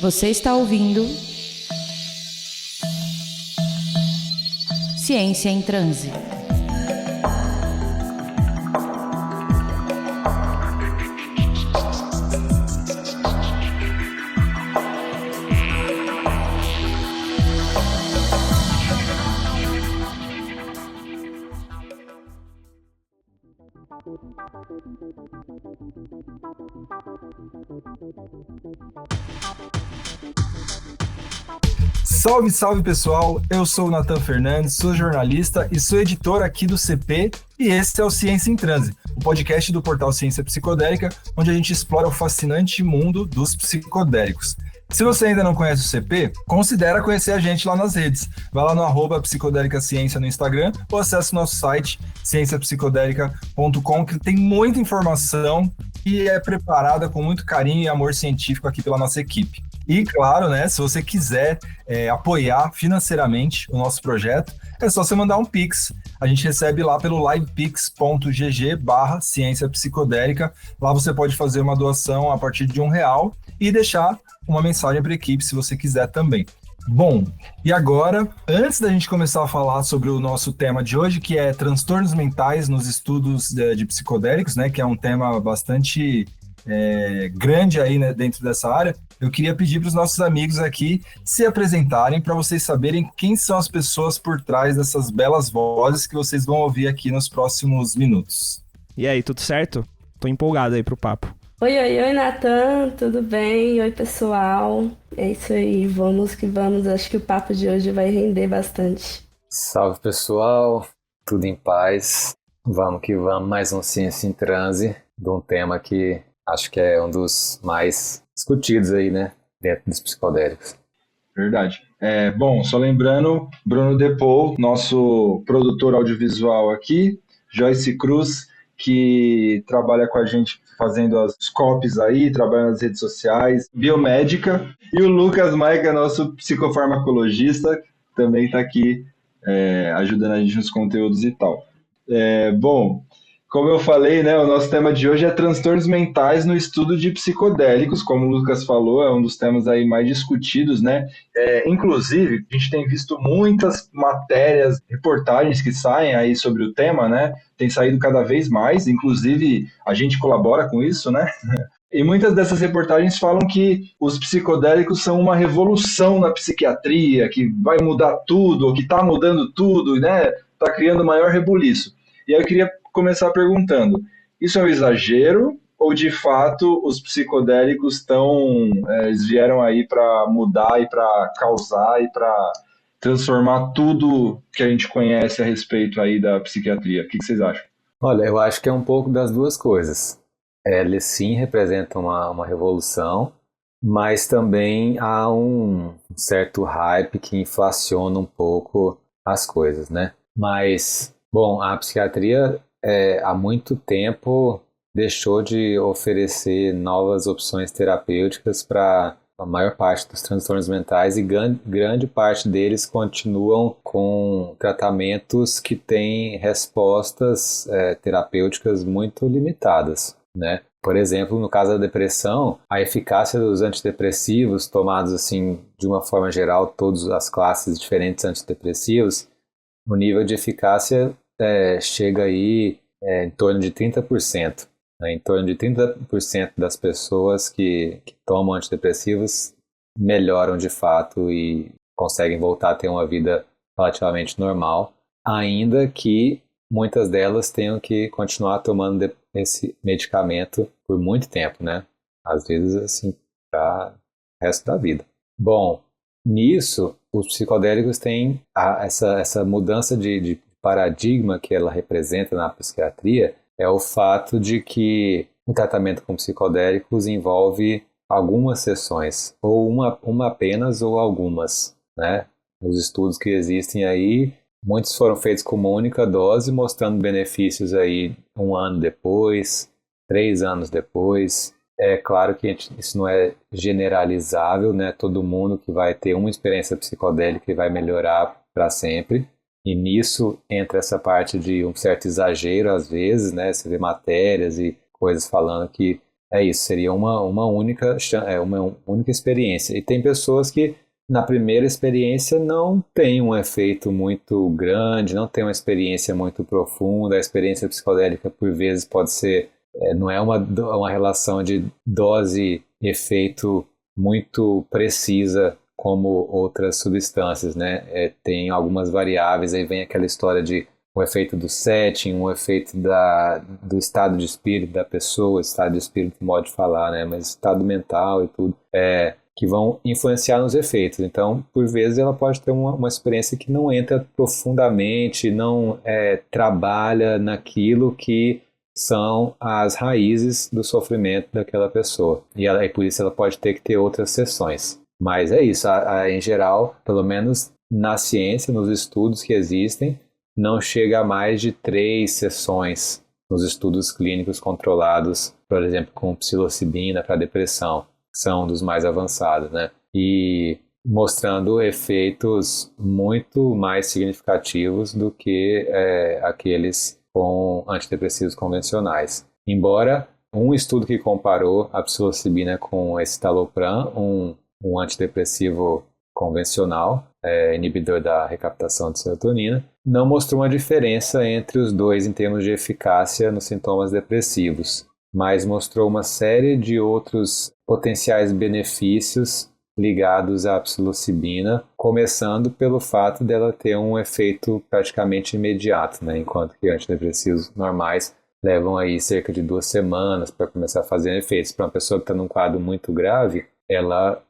Você está ouvindo Ciência em Transe. Salve, salve pessoal, eu sou o Nathan Fernandes, sou jornalista e sou editor aqui do CP e esse é o Ciência em Transe, o podcast do portal Ciência Psicodélica, onde a gente explora o fascinante mundo dos psicodélicos. Se você ainda não conhece o CP, considere conhecer a gente lá nas redes. Vai lá no @psicodélicaciência no Instagram ou acesse o nosso site cienciapsicodélica.com, que tem muita informação e é preparada com muito carinho e amor científico aqui pela nossa equipe. E, claro, né, se você quiser apoiar financeiramente o nosso projeto, é só você mandar um Pix. A gente recebe lá pelo livepix.gg/ciência psicodélica. Lá você pode fazer uma doação a partir de R$1 e deixar uma mensagem para a equipe, se você quiser também. Bom, e agora, antes da gente começar a falar sobre o nosso tema de hoje, que é transtornos mentais nos estudos de psicodélicos, né, que é um tema bastante grande aí, né, dentro dessa área, eu queria pedir para os nossos amigos aqui se apresentarem para vocês saberem quem são as pessoas por trás dessas belas vozes que vocês vão ouvir aqui nos próximos minutos. E aí, tudo certo? Tô empolgado aí pro papo. Oi, Nathan, tudo bem? Oi, pessoal. É isso aí, vamos que vamos. Acho que o papo de hoje vai render bastante. Salve, pessoal. Tudo em paz. Vamos que vamos. Mais um Ciência em Transe, de um tema que acho que é um dos mais discutidos aí, né? Dentro dos psicodélicos. Verdade. Bom, só lembrando, Bruno Depou, nosso produtor audiovisual aqui, Joyce Cruz, que trabalha com a gente fazendo as copies aí, trabalha nas redes sociais, biomédica, e o Lucas Maica, nosso psicofarmacologista, também está aqui ajudando a gente nos conteúdos e tal. Bom, como eu falei, né, o nosso tema de hoje é transtornos mentais no estudo de psicodélicos, como o Lucas falou, é um dos temas aí mais discutidos, né? Inclusive, a gente tem visto muitas matérias, reportagens que saem aí sobre o tema, né? Tem saído cada vez mais, inclusive a gente colabora com isso, né? E muitas dessas reportagens falam que os psicodélicos são uma revolução na psiquiatria, que vai mudar tudo, ou que está mudando tudo, né? Está criando maior rebuliço. E aí eu queria começar perguntando, isso é um exagero ou de fato os psicodélicos eles vieram aí para mudar e para causar e para transformar tudo que a gente conhece a respeito aí da psiquiatria? O que vocês acham? Olha, eu acho que é um pouco das duas coisas. Eles sim representam uma revolução, mas também há um certo hype que inflaciona um pouco as coisas, né? Mas, bom, a psiquiatria há muito tempo deixou de oferecer novas opções terapêuticas para a maior parte dos transtornos mentais e grande parte deles continuam com tratamentos que têm respostas terapêuticas muito limitadas, né? Por exemplo, no caso da depressão, a eficácia dos antidepressivos tomados assim de uma forma geral, todas as classes diferentes de antidepressivos, o nível de eficácia chega aí em torno de 30%. Né? Em torno de 30% das pessoas que tomam antidepressivos melhoram de fato e conseguem voltar a ter uma vida relativamente normal, ainda que muitas delas tenham que continuar tomando esse medicamento por muito tempo, né? Às vezes, assim, para o resto da vida. Bom, nisso, os psicodélicos têm essa mudança de paradigma que ela representa na psiquiatria, é o fato de que o tratamento com psicodélicos envolve algumas sessões, ou uma apenas ou algumas, né? Os estudos que existem aí, muitos foram feitos com uma única dose, mostrando benefícios aí 1 ano depois, 3 anos depois. É claro que isso não é generalizável, né? Todo mundo que vai ter uma experiência psicodélica e vai melhorar para sempre. E nisso entra essa parte de um certo exagero às vezes, né? Você vê matérias e coisas falando que é isso, seria uma única, uma única experiência. E tem pessoas que na primeira experiência não tem um efeito muito grande, não tem uma experiência muito profunda, a experiência psicodélica por vezes pode ser, não é uma relação de dose-efeito muito precisa como outras substâncias, né? Tem algumas variáveis, aí vem aquela história de o efeito do setting, o efeito do estado de espírito da pessoa, estado de espírito, modo de falar, né? Mas estado mental e tudo, que vão influenciar nos efeitos. Então, por vezes, ela pode ter uma experiência que não entra profundamente, não trabalha naquilo que são as raízes do sofrimento daquela pessoa. E por isso ela pode ter que ter outras sessões. Mas é isso, em geral, pelo menos na ciência, nos estudos que existem, não chega a mais de 3 sessões nos estudos clínicos controlados, por exemplo, com psilocibina para depressão, que são dos mais avançados, né? E mostrando efeitos muito mais significativos do que aqueles com antidepressivos convencionais. Embora um estudo que comparou a psilocibina com escitalopram, um antidepressivo convencional, inibidor da recaptação de serotonina, não mostrou uma diferença entre os dois em termos de eficácia nos sintomas depressivos, mas mostrou uma série de outros potenciais benefícios ligados à psilocibina, começando pelo fato dela ter um efeito praticamente imediato, né? Enquanto que antidepressivos normais levam aí cerca de 2 semanas para começar a fazer efeitos. Para uma pessoa que está num quadro muito grave,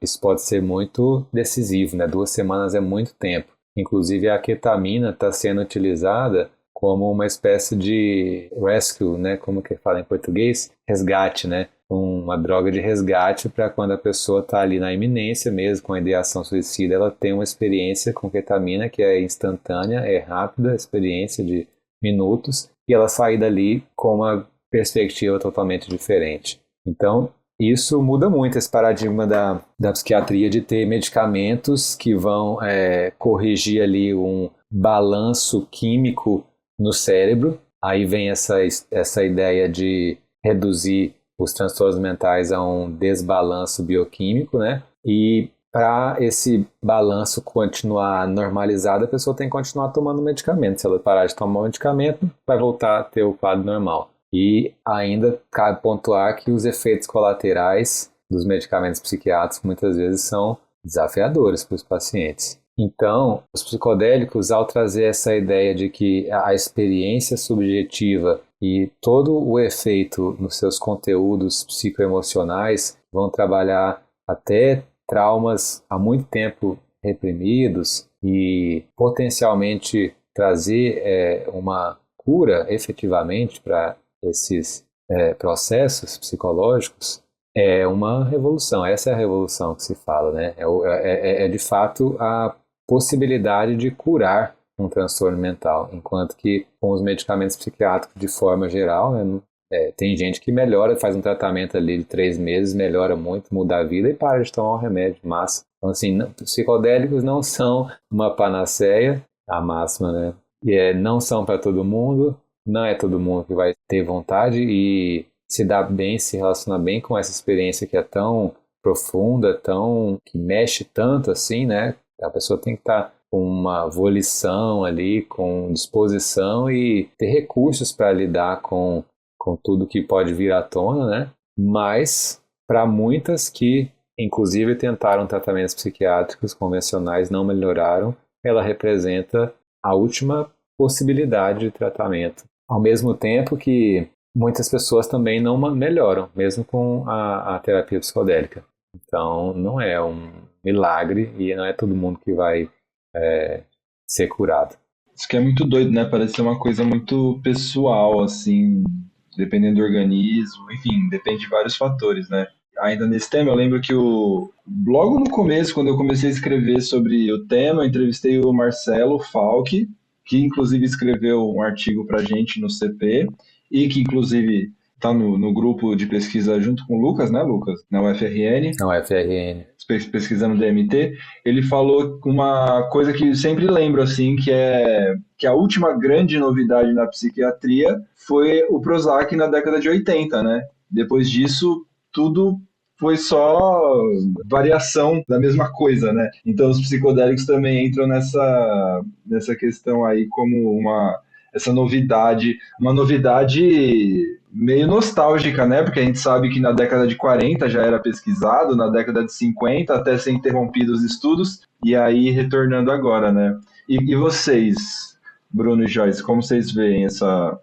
isso pode ser muito decisivo, né? 2 semanas é muito tempo. Inclusive a ketamina está sendo utilizada como uma espécie de rescue, né? Como que fala em português? Resgate, né? Uma droga de resgate para quando a pessoa está ali na iminência mesmo, com a ideação suicida, ela tem uma experiência com ketamina que é instantânea, é rápida, experiência de minutos, e ela sai dali com uma perspectiva totalmente diferente. Então, isso muda muito esse paradigma da psiquiatria de ter medicamentos que vão corrigir ali um balanço químico no cérebro. Aí vem essa ideia de reduzir os transtornos mentais a um desbalanço bioquímico, né? E para esse balanço continuar normalizado, a pessoa tem que continuar tomando medicamento. Se ela parar de tomar o medicamento, vai voltar a ter o quadro normal. E ainda cabe pontuar que os efeitos colaterais dos medicamentos psiquiátricos muitas vezes são desafiadores para os pacientes. Então, os psicodélicos, ao trazer essa ideia de que a experiência subjetiva e todo o efeito nos seus conteúdos psicoemocionais vão trabalhar até traumas há muito tempo reprimidos e potencialmente trazer uma cura efetivamente para esses processos psicológicos, é uma revolução. Essa é a revolução que se fala, né? É de fato a possibilidade de curar um transtorno mental, enquanto que com os medicamentos psiquiátricos de forma geral, né, tem gente que melhora, faz um tratamento ali de 3 meses, melhora muito, muda a vida e para de tomar um remédio, massa. Então assim, psicodélicos não são uma panaceia, a máxima, né? Não são para todo mundo, não é todo mundo que vai ter vontade e se dá bem, se relaciona bem com essa experiência que é tão profunda, que mexe tanto assim, né? A pessoa tem que estar com uma volição ali, com disposição e ter recursos para lidar com tudo que pode vir à tona, né? Mas para muitas que, inclusive, tentaram tratamentos psiquiátricos convencionais, não melhoraram, ela representa a última possibilidade de tratamento. Ao mesmo tempo que muitas pessoas também não melhoram, mesmo com a terapia psicodélica. Então, não é um milagre e não é todo mundo que vai ser curado. Isso que é muito doido, né? Parece ser uma coisa muito pessoal, assim, dependendo do organismo, enfim, depende de vários fatores, né? Ainda nesse tema, eu lembro que logo no começo, quando eu comecei a escrever sobre o tema, eu entrevistei o Marcelo Falck, que inclusive escreveu um artigo pra gente no CP, e que inclusive está no grupo de pesquisa junto com o Lucas, né, Lucas? Na UFRN. Na UFRN. Pesquisando DMT. Ele falou uma coisa que sempre lembro, assim, que a última grande novidade na psiquiatria foi o Prozac na década de 80, né? Depois disso, tudo foi só variação da mesma coisa, né? Então os psicodélicos também entram nessa questão aí como essa novidade, uma novidade meio nostálgica, né? Porque a gente sabe que na década de 40 já era pesquisado, na década de 50 até ser interrompido os estudos, e aí retornando agora, né? E vocês, Bruno e Joyce, como vocês veem essa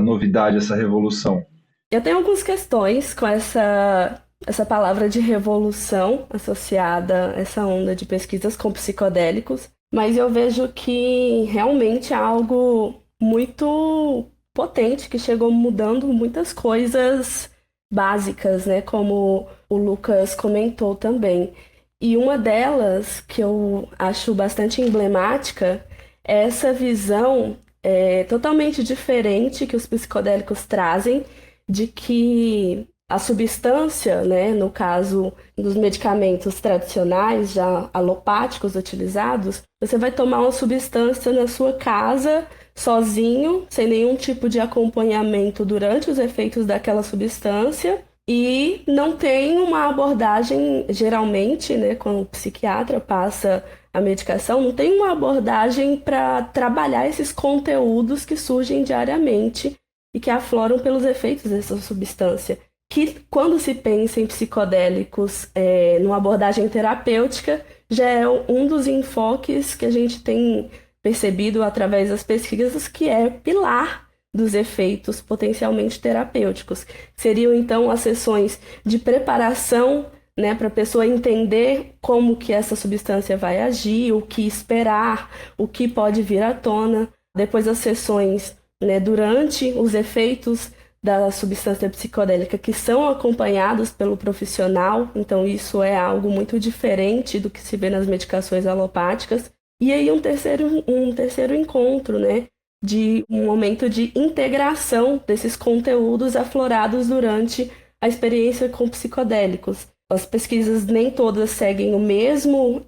novidade, essa revolução? Eu tenho algumas questões com essa palavra de revolução associada a essa onda de pesquisas com psicodélicos, mas eu vejo que realmente é algo muito potente que chegou mudando muitas coisas básicas, né? Como o Lucas comentou também. E uma delas, que eu acho bastante emblemática, é essa visão totalmente diferente que os psicodélicos trazem de que a substância, né, no caso dos medicamentos tradicionais, já alopáticos utilizados, você vai tomar uma substância na sua casa, sozinho, sem nenhum tipo de acompanhamento durante os efeitos daquela substância, e não tem uma abordagem, geralmente, né, quando o psiquiatra passa a medicação, não tem uma abordagem para trabalhar esses conteúdos que surgem diariamente e que afloram pelos efeitos dessa substância. Que quando se pensa em psicodélicos numa abordagem terapêutica, já é um dos enfoques que a gente tem percebido através das pesquisas que é pilar dos efeitos potencialmente terapêuticos. Seriam, então, as sessões de preparação, né, para a pessoa entender como que essa substância vai agir, o que esperar, o que pode vir à tona. Depois as sessões, né, durante os efeitos da substância psicodélica que são acompanhados pelo profissional, então isso é algo muito diferente do que se vê nas medicações alopáticas. E aí um terceiro encontro, né, de um momento de integração desses conteúdos aflorados durante a experiência com psicodélicos. As pesquisas nem todas seguem o mesmo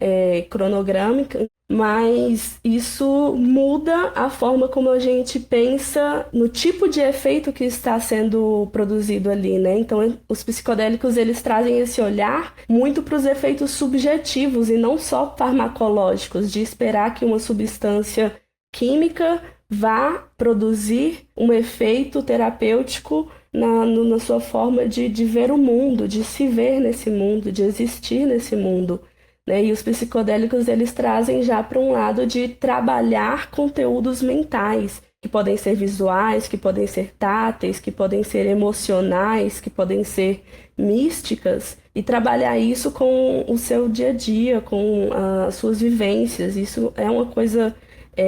cronograma, mas isso muda a forma como a gente pensa no tipo de efeito que está sendo produzido ali, né? Então, os psicodélicos, eles trazem esse olhar muito para os efeitos subjetivos e não só farmacológicos, de esperar que uma substância química vá produzir um efeito terapêutico na sua forma de ver o mundo, de se ver nesse mundo, de existir nesse mundo, né? E os psicodélicos, eles trazem já para um lado de trabalhar conteúdos mentais, que podem ser visuais, que podem ser táteis, que podem ser emocionais, que podem ser místicas, e trabalhar isso com o seu dia a dia, com as suas vivências. Isso é uma coisa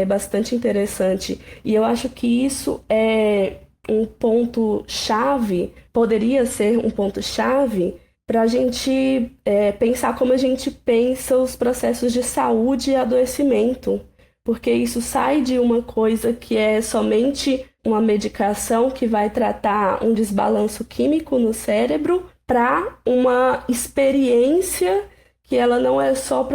bastante interessante. E eu acho que isso é um ponto-chave, poderia ser um ponto-chave para a gente pensar como a gente pensa os processos de saúde e adoecimento, porque isso sai de uma coisa que é somente uma medicação que vai tratar um desbalanço químico no cérebro para uma experiência que ela não é só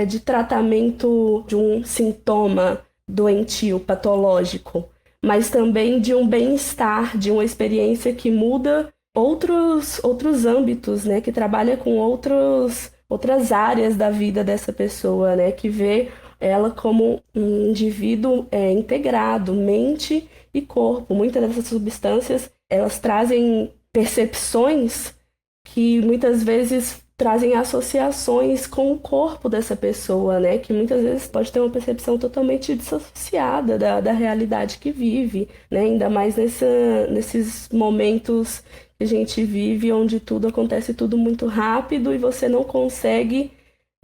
de tratamento de um sintoma doentio, patológico, mas também de um bem-estar, de uma experiência que muda outros âmbitos, né? Que trabalha com outras áreas da vida dessa pessoa, né? Que vê ela como um indivíduo integrado, mente e corpo. Muitas dessas substâncias, elas trazem percepções que muitas vezes trazem associações com o corpo dessa pessoa, né? Que muitas vezes pode ter uma percepção totalmente dissociada da realidade que vive, né? Ainda mais nesses momentos que a gente vive, onde tudo acontece tudo muito rápido e você não consegue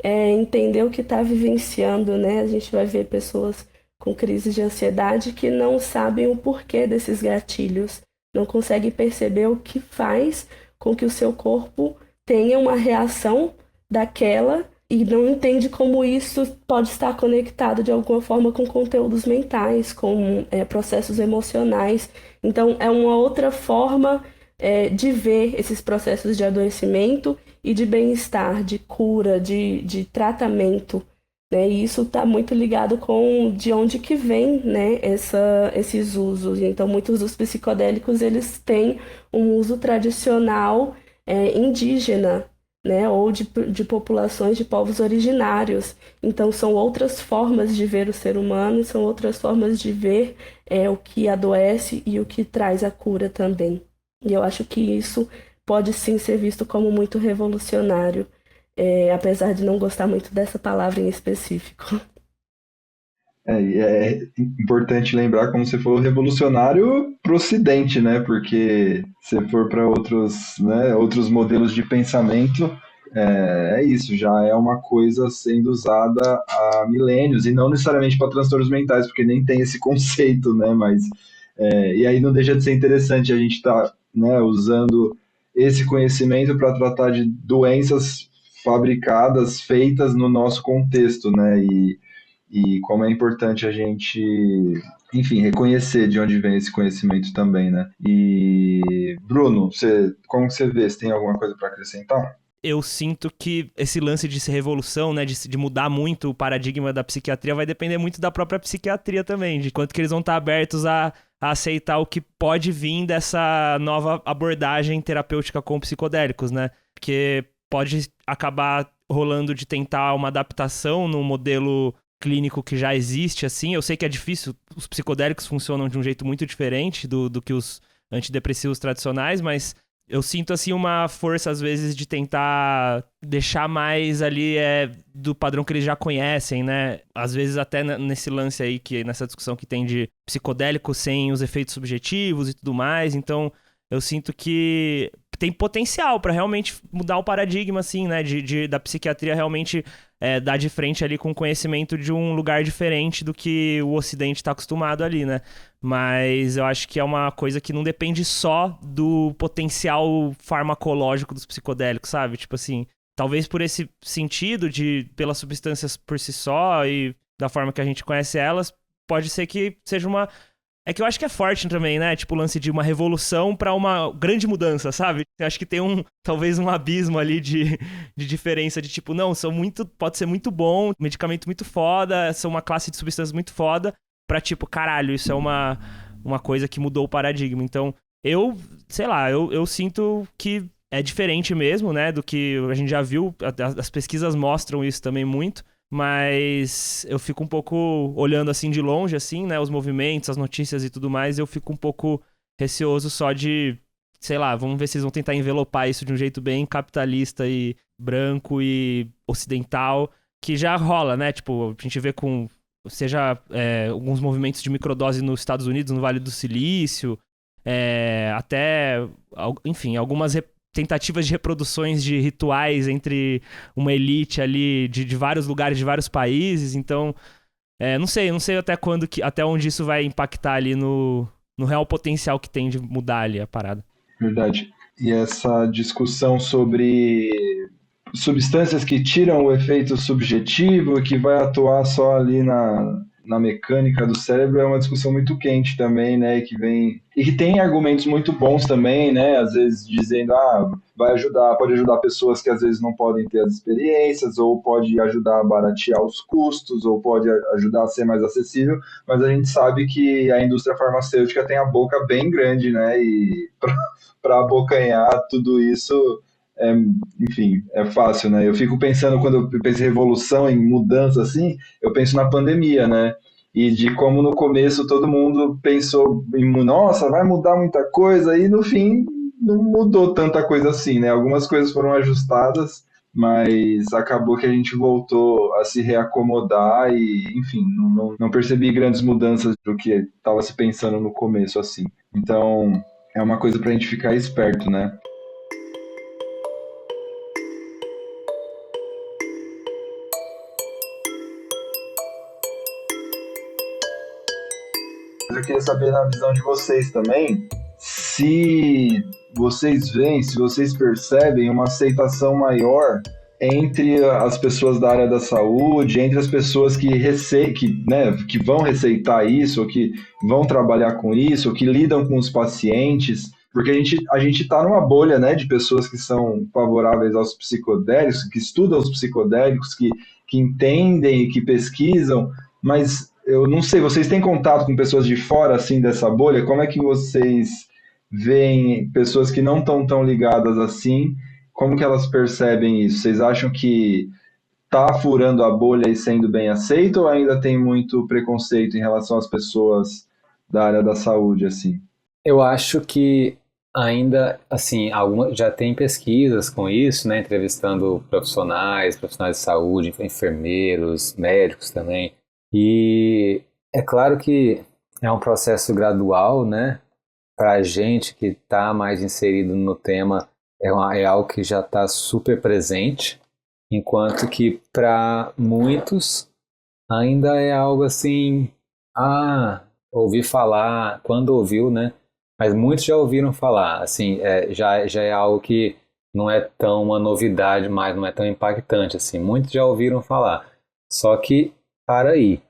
entender o que está vivenciando, né? A gente vai ver pessoas com crises de ansiedade que não sabem o porquê desses gatilhos, não conseguem perceber o que faz com que o seu corpo tenha uma reação daquela e não entende como isso pode estar conectado de alguma forma com conteúdos mentais, com processos emocionais. Então, é uma outra forma de ver esses processos de adoecimento e de bem-estar, de cura, de tratamento, né? E isso está muito ligado com de onde que vem, né, esses usos. Então, muitos dos psicodélicos, eles têm um uso tradicional indígena, né, ou de populações de povos originários. Então, são outras formas de ver o ser humano, são outras formas de ver o que adoece e o que traz a cura também. E eu acho que isso pode sim ser visto como muito revolucionário, apesar de não gostar muito dessa palavra em específico. E é importante lembrar, como você falou, revolucionário para o Ocidente, né? Porque se for para outros, né, outros modelos de pensamento, é isso, já é uma coisa sendo usada há milênios, e não necessariamente para transtornos mentais, porque nem tem esse conceito, né? Mas, e aí não deixa de ser interessante a gente estar, né, usando esse conhecimento para tratar de doenças fabricadas, feitas no nosso contexto, né? E como é importante a gente, enfim, reconhecer de onde vem esse conhecimento também, né? E, Bruno, como você vê? Você tem alguma coisa para acrescentar? Eu sinto que esse lance de ser revolução, né, de mudar muito o paradigma da psiquiatria vai depender muito da própria psiquiatria também, de quanto que eles vão estar abertos a aceitar o que pode vir dessa nova abordagem terapêutica com psicodélicos, né? Porque pode acabar rolando de tentar uma adaptação no modelo clínico que já existe, assim. Eu sei que é difícil, os psicodélicos funcionam de um jeito muito diferente do que os antidepressivos tradicionais, mas eu sinto, assim, uma força, às vezes, de tentar deixar mais ali do padrão que eles já conhecem, né? Às vezes até nesse lance aí, nessa discussão que tem de psicodélico sem os efeitos subjetivos e tudo mais. Então, eu sinto que tem potencial para realmente mudar o paradigma, assim, né? Da psiquiatria realmente dar de frente ali com conhecimento de um lugar diferente do que o Ocidente está acostumado ali, né? Mas eu acho que é uma coisa que não depende só do potencial farmacológico dos psicodélicos, sabe? Tipo assim, talvez por esse sentido pelas substâncias por si só e da forma que a gente conhece elas, pode ser que seja uma... É que eu acho que é forte também, né? Tipo, o lance de uma revolução pra uma grande mudança, sabe? Eu acho que tem talvez um abismo ali de diferença de tipo, não, pode ser muito bom, medicamento muito foda, são uma classe de substâncias muito foda, pra tipo, caralho, isso é uma coisa que mudou o paradigma. Então, sei lá, eu sinto que é diferente mesmo, né? Do que a gente já viu, as pesquisas mostram isso também muito. Mas eu fico um pouco olhando assim de longe, assim, né? Os movimentos, as notícias e tudo mais, eu fico um pouco receoso só de, sei lá, vamos ver se eles vão tentar envelopar isso de um jeito bem capitalista e branco e ocidental, que já rola, né? Tipo, a gente vê alguns movimentos de microdose nos Estados Unidos, no Vale do Silício, até, enfim, algumas tentativas de reproduções de rituais entre uma elite ali de vários lugares, de vários países. Então, não sei até onde isso vai impactar ali no real potencial que tem de mudar ali a parada. Verdade. E essa discussão sobre substâncias que tiram o efeito subjetivo e que vai atuar só ali na mecânica do cérebro é uma discussão muito quente também, né, e que tem argumentos muito bons também, né, às vezes dizendo, pode ajudar pessoas que às vezes não podem ter as experiências, ou pode ajudar a baratear os custos, ou pode ajudar a ser mais acessível, mas a gente sabe que a indústria farmacêutica tem a boca bem grande, né, e para abocanhar tudo isso, enfim, é fácil, né? Eu fico pensando, quando eu penso em revolução, em mudança, assim, eu penso na pandemia, né? E de como no começo todo mundo pensou nossa, vai mudar muita coisa, e no fim não mudou tanta coisa assim, né? Algumas coisas foram ajustadas, mas acabou que a gente voltou a se reacomodar e, enfim, não percebi grandes mudanças do que estava se pensando no começo, assim. Então, é uma coisa para a gente ficar esperto, né? Eu queria saber, na visão de vocês também, se vocês veem, se vocês percebem uma aceitação maior entre as pessoas da área da saúde, entre as pessoas que vão receitar isso, ou que vão trabalhar com isso, ou que lidam com os pacientes, porque a gente está numa bolha, né, de pessoas que são favoráveis aos psicodélicos, que estudam os psicodélicos, que entendem e que pesquisam, mas eu não sei, vocês têm contato com pessoas de fora, assim, dessa bolha? Como é que vocês veem pessoas que não estão tão ligadas assim, como que elas percebem isso? Vocês acham que tá furando a bolha e sendo bem aceito ou ainda tem muito preconceito em relação às pessoas da área da saúde, assim? Eu acho que ainda, assim, já tem pesquisas com isso, né, entrevistando profissionais de saúde, enfermeiros, médicos também. E é claro que é um processo gradual, né? Para a gente que está mais inserido no tema, é algo que já está super presente, enquanto que para muitos ainda é algo assim, ouvi falar, quando ouviu, né? Mas muitos já ouviram falar, assim, já é algo que não é tão uma novidade mais, não é tão impactante, assim, muitos já ouviram falar, só que para aí,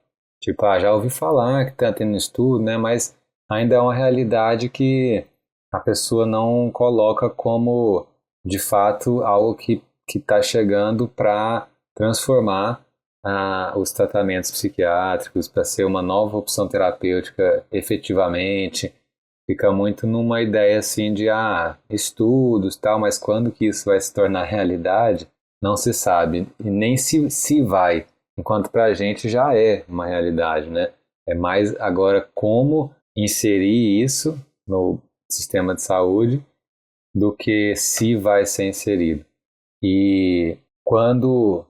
tipo, já ouvi falar que está tendo estudo, né, mas ainda é uma realidade que a pessoa não coloca como, de fato, algo que está chegando para transformar os tratamentos psiquiátricos, para ser uma nova opção terapêutica efetivamente. Fica muito numa ideia assim de estudos tal, mas quando que isso vai se tornar realidade, não se sabe, e nem se vai, enquanto para a gente já é uma realidade, né? É mais agora como inserir isso no sistema de saúde do que se vai ser inserido. E quando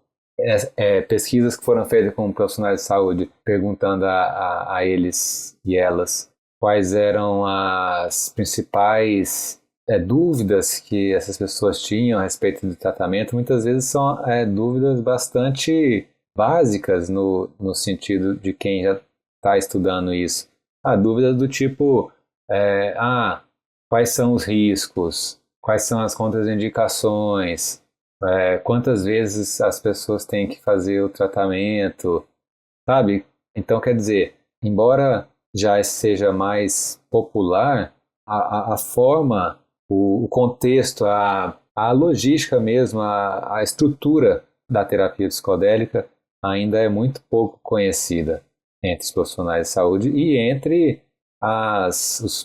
pesquisas que foram feitas com profissionais de saúde, perguntando a eles e elas quais eram as principais dúvidas que essas pessoas tinham a respeito do tratamento, muitas vezes são dúvidas bastante básicas no sentido de quem já está estudando isso. Dúvidas do tipo, quais são os riscos, quais são as contraindicações, quantas vezes as pessoas têm que fazer o tratamento, sabe? Então, quer dizer, embora já seja mais popular, a forma, o contexto, a logística mesmo, a estrutura da terapia psicodélica ainda é muito pouco conhecida entre os profissionais de saúde e entre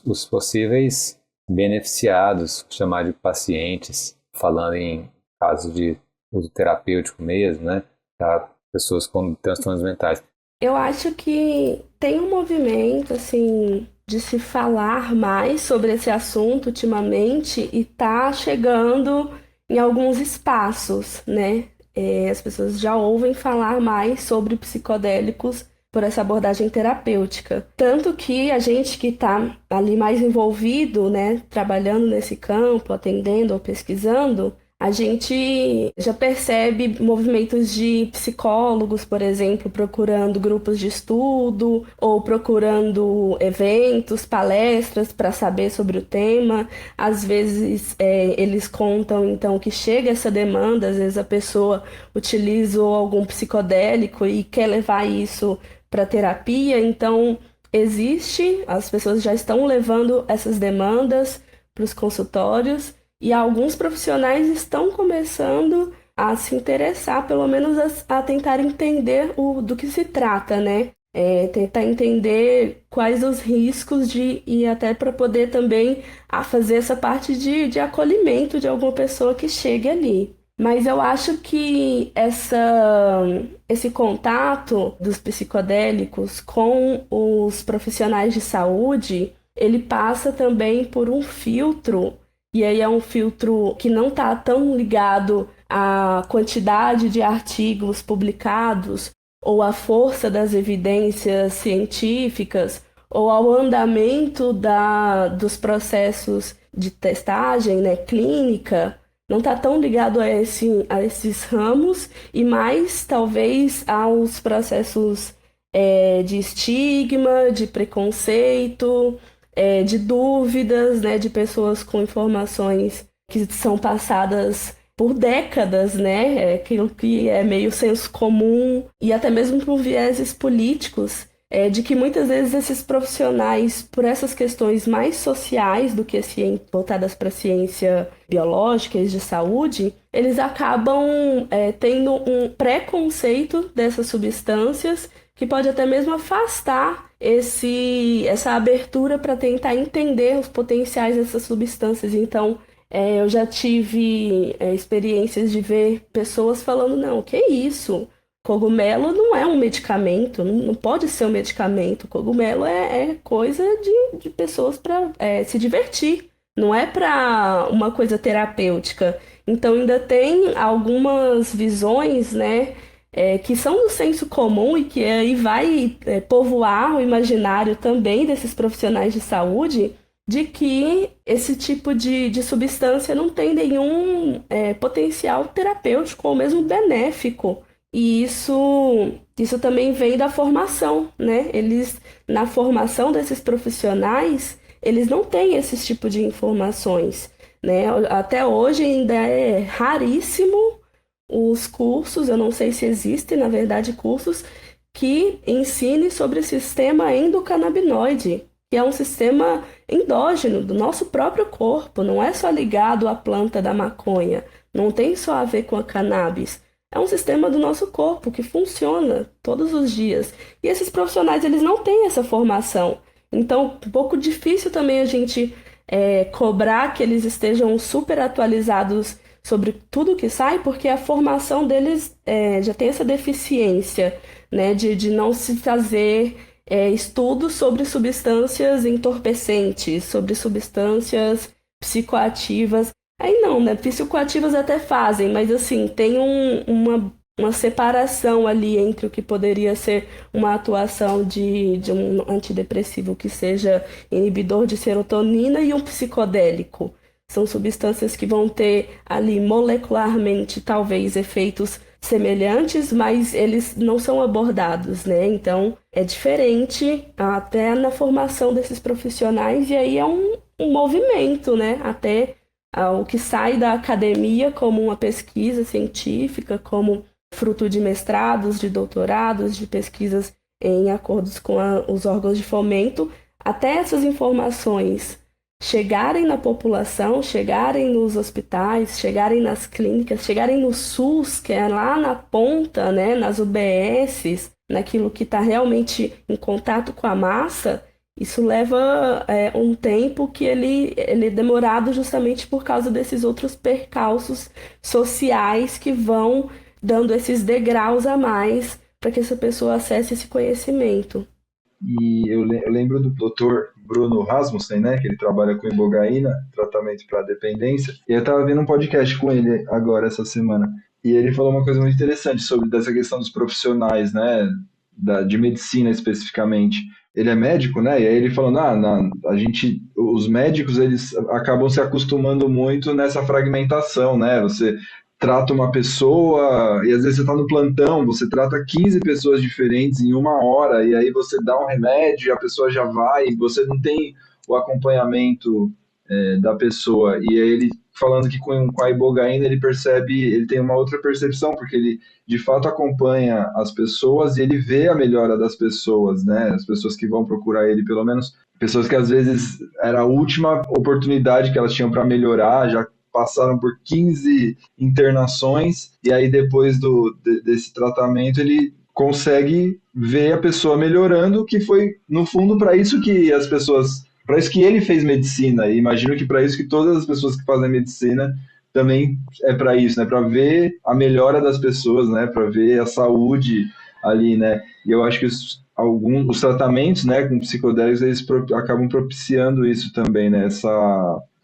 os possíveis beneficiados, chamar de pacientes, falando em casos de uso terapêutico mesmo, né? Para pessoas com transtornos mentais. Eu acho que tem um movimento, assim, de se falar mais sobre esse assunto ultimamente e tá chegando em alguns espaços, né? As pessoas já ouvem falar mais sobre psicodélicos por essa abordagem terapêutica. Tanto que a gente que está ali mais envolvido, né, trabalhando nesse campo, atendendo ou pesquisando, a gente já percebe movimentos de psicólogos, por exemplo, procurando grupos de estudo ou procurando eventos, palestras para saber sobre o tema. Às vezes eles contam então que chega essa demanda, às vezes a pessoa utiliza algum psicodélico e quer levar isso para terapia, então as pessoas já estão levando essas demandas para os consultórios. E alguns profissionais estão começando a se interessar, pelo menos a tentar entender do que se trata, né? Tentar entender quais os riscos e até para poder também fazer essa parte de acolhimento de alguma pessoa que chegue ali. Mas eu acho que esse contato dos psicodélicos com os profissionais de saúde, ele passa também por um filtro. E aí é um filtro que não está tão ligado à quantidade de artigos publicados ou à força das evidências científicas ou ao andamento dos processos de testagem, né, clínica. Não está tão ligado a esses ramos e mais, talvez, aos processos de estigma, de preconceito, de dúvidas, né, de pessoas com informações que são passadas por décadas, né, aquilo que é meio senso comum, e até mesmo por vieses políticos, de que muitas vezes esses profissionais, por essas questões mais sociais do que voltadas para a ciência biológica e de saúde, eles acabam tendo um preconceito dessas substâncias que pode até mesmo afastar essa abertura para tentar entender os potenciais dessas substâncias. Então, eu já tive experiências de ver pessoas falando, não, que isso? Cogumelo não é um medicamento, não pode ser um medicamento. Cogumelo é coisa de pessoas para se divertir, não é para uma coisa terapêutica. Então ainda tem algumas visões, né, que são do senso comum e que aí vai povoar o imaginário também desses profissionais de saúde, de que esse tipo de substância não tem nenhum potencial terapêutico ou mesmo benéfico. E isso também vem da formação, né? Na formação desses profissionais, eles não têm esse tipo de informações, né? Até hoje ainda é raríssimo os cursos, eu não sei se existem, na verdade, cursos que ensinem sobre o sistema endocannabinoide, que é um sistema endógeno do nosso próprio corpo, não é só ligado à planta da maconha, não tem só a ver com a cannabis. É um sistema do nosso corpo que funciona todos os dias. E esses profissionais, eles não têm essa formação. Então, um pouco difícil também a gente cobrar que eles estejam super atualizados sobre tudo que sai, porque a formação deles já tem essa deficiência, né, de não se fazer estudos sobre substâncias entorpecentes, sobre substâncias psicoativas. Aí não, né? Psicoativas até fazem, mas assim, tem uma separação ali entre o que poderia ser uma atuação de um antidepressivo que seja inibidor de serotonina e um psicodélico. São substâncias que vão ter ali molecularmente talvez efeitos semelhantes, mas eles não são abordados, né? Então é diferente até na formação desses profissionais, e aí é um movimento, né? Até o que sai da academia como uma pesquisa científica, como fruto de mestrados, de doutorados, de pesquisas em acordos com os órgãos de fomento, até essas informações chegarem na população, chegarem nos hospitais, chegarem nas clínicas, chegarem no SUS, que é lá na ponta, né, nas UBSs, naquilo que está realmente em contato com a massa. Isso leva um tempo que ele é demorado justamente por causa desses outros percalços sociais que vão dando esses degraus a mais para que essa pessoa acesse esse conhecimento. E eu lembro do Dr. Bruno Rasmussen, né, que ele trabalha com ibogaína, tratamento para dependência, e eu estava vendo um podcast com ele agora, essa semana, e ele falou uma coisa muito interessante sobre dessa questão dos profissionais, né, de medicina especificamente. Ele é médico, né? E aí ele falando, os médicos, eles acabam se acostumando muito nessa fragmentação, né? Você trata uma pessoa e às vezes você está no plantão, você trata 15 pessoas diferentes em uma hora e aí você dá um remédio e a pessoa já vai, e você não tem o acompanhamento da pessoa. E aí ele falando que com a ibogaína ele tem uma outra percepção, porque ele de fato acompanha as pessoas e ele vê a melhora das pessoas, né? As pessoas que vão procurar ele, pelo menos pessoas que às vezes era a última oportunidade que elas tinham para melhorar, já passaram por 15 internações e aí depois desse tratamento ele consegue ver a pessoa melhorando, que foi no fundo para isso que as pessoas, para isso que ele fez medicina, e imagino que para isso que todas as pessoas que fazem medicina também é para isso, né? Para ver a melhora das pessoas, né? Para ver a saúde ali, né? E eu acho que os tratamentos, né, com psicodélicos, eles acabam propiciando isso também, né?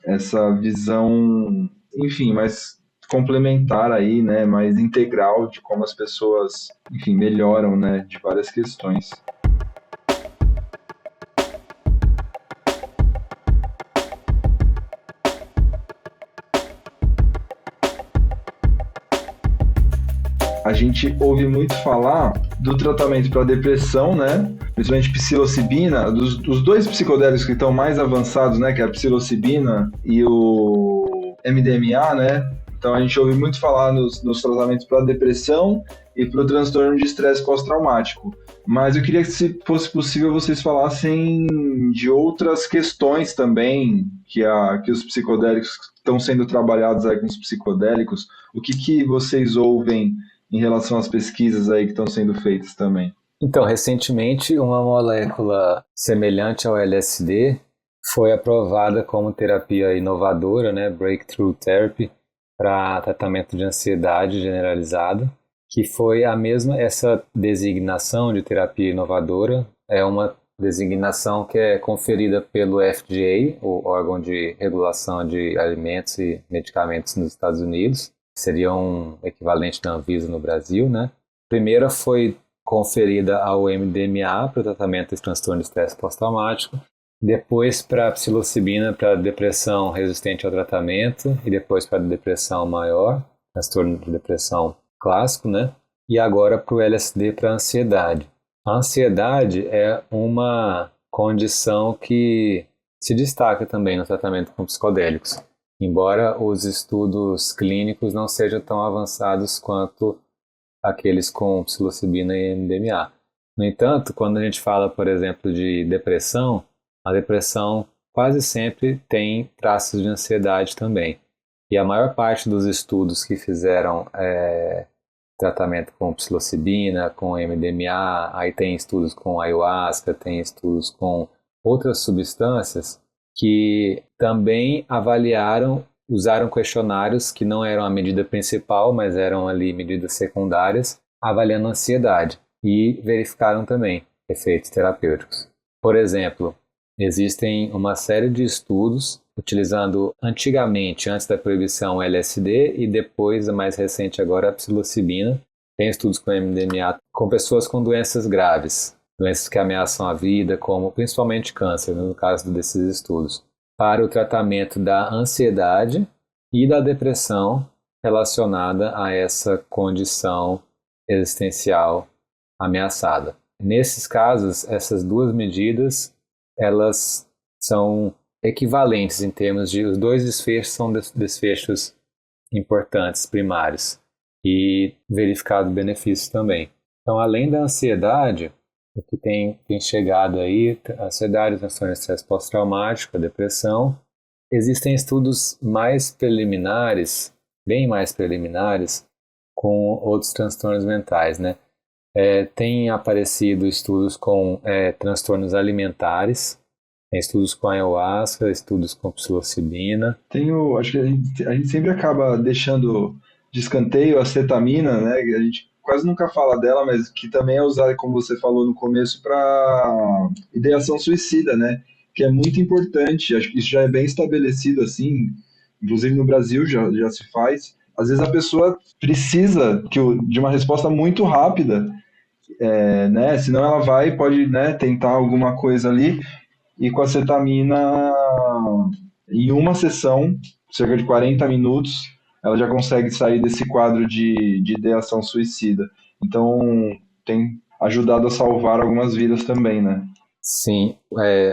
Essa visão, enfim, mais complementar aí, né? Mais integral de como as pessoas, enfim, melhoram, né? De várias questões. A gente ouve muito falar do tratamento para depressão, né? Principalmente psilocibina, dos dois psicodélicos que estão mais avançados, né? Que é a psilocibina e o MDMA, né? Então a gente ouve muito falar nos tratamentos para depressão e para o transtorno de estresse pós-traumático. Mas eu queria que, se fosse possível, vocês falassem de outras questões também que os psicodélicos estão sendo trabalhados aí com os psicodélicos. O que vocês ouvem em relação às pesquisas aí que estão sendo feitas também? Então, recentemente, uma molécula semelhante ao LSD foi aprovada como terapia inovadora, né, Breakthrough Therapy, para tratamento de ansiedade generalizada, que foi a mesma, essa designação de terapia inovadora é uma designação que é conferida pelo FDA, o órgão de regulação de alimentos e medicamentos nos Estados Unidos, seria um equivalente da Anvisa no Brasil, né? A primeira foi conferida ao MDMA para o tratamento de transtorno de estresse pós-traumático, depois para a psilocibina para depressão resistente ao tratamento e depois para depressão maior, transtorno de depressão clássico, né? E agora para o LSD para ansiedade. A ansiedade é uma condição que se destaca também no tratamento com psicodélicos, embora os estudos clínicos não sejam tão avançados quanto aqueles com psilocibina e MDMA. No entanto, quando a gente fala, por exemplo, de depressão, a depressão quase sempre tem traços de ansiedade também. E a maior parte dos estudos que fizeram tratamento com psilocibina, com MDMA, aí tem estudos com ayahuasca, tem estudos com outras substâncias que também avaliaram, usaram questionários que não eram a medida principal, mas eram ali medidas secundárias, avaliando ansiedade e verificaram também efeitos terapêuticos. Por exemplo, existem uma série de estudos utilizando antigamente, antes da proibição, LSD e depois, a mais recente agora, a psilocibina. Tem estudos com MDMA com pessoas com doenças graves, doenças que ameaçam a vida, como principalmente câncer, no caso desses estudos, para o tratamento da ansiedade e da depressão relacionada a essa condição existencial ameaçada. Nesses casos, essas duas medidas, elas são equivalentes em termos de os dois desfechos são desfechos importantes, primários, e verificado benefícios também. Então, além da ansiedade, o que tem chegado aí, a ansiedade, transtorno de estresse pós-traumático, a depressão, existem estudos mais preliminares, bem mais preliminares, com outros transtornos mentais, né? Tem aparecido estudos com transtornos alimentares, tem estudos com ayahuasca, estudos com psilocibina. Acho que a gente sempre acaba deixando de escanteio a cetamina, né? A gente quase nunca fala dela, mas que também é usada, como você falou no começo, para ideação suicida, né? Que é muito importante. Acho que isso já é bem estabelecido, assim, inclusive no Brasil já se faz. Às vezes a pessoa precisa de uma resposta muito rápida, né? Senão ela pode, né, tentar alguma coisa ali. E com a cetamina, em uma sessão, cerca de 40 minutos, ela já consegue sair desse quadro de ideação suicida. Então, tem ajudado a salvar algumas vidas também, né? Sim,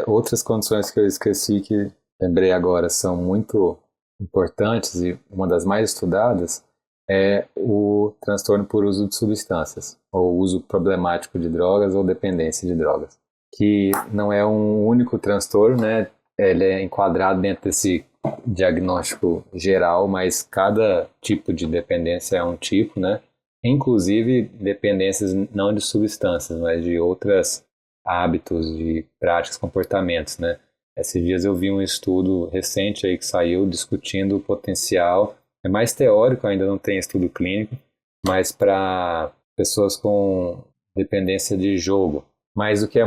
outras condições que eu esqueci, que lembrei agora, são muito importantes e uma das mais estudadas é o transtorno por uso de substâncias, ou uso problemático de drogas ou dependência de drogas, que não é um único transtorno, né? Ele é enquadrado dentro desse diagnóstico geral, mas cada tipo de dependência é um tipo, né? Inclusive dependências não de substâncias, mas de outros hábitos, de práticas, comportamentos, né? Esses dias eu vi um estudo recente aí que saiu discutindo o potencial, é mais teórico, ainda não tem estudo clínico, mas para pessoas com dependência de jogo. Mas o que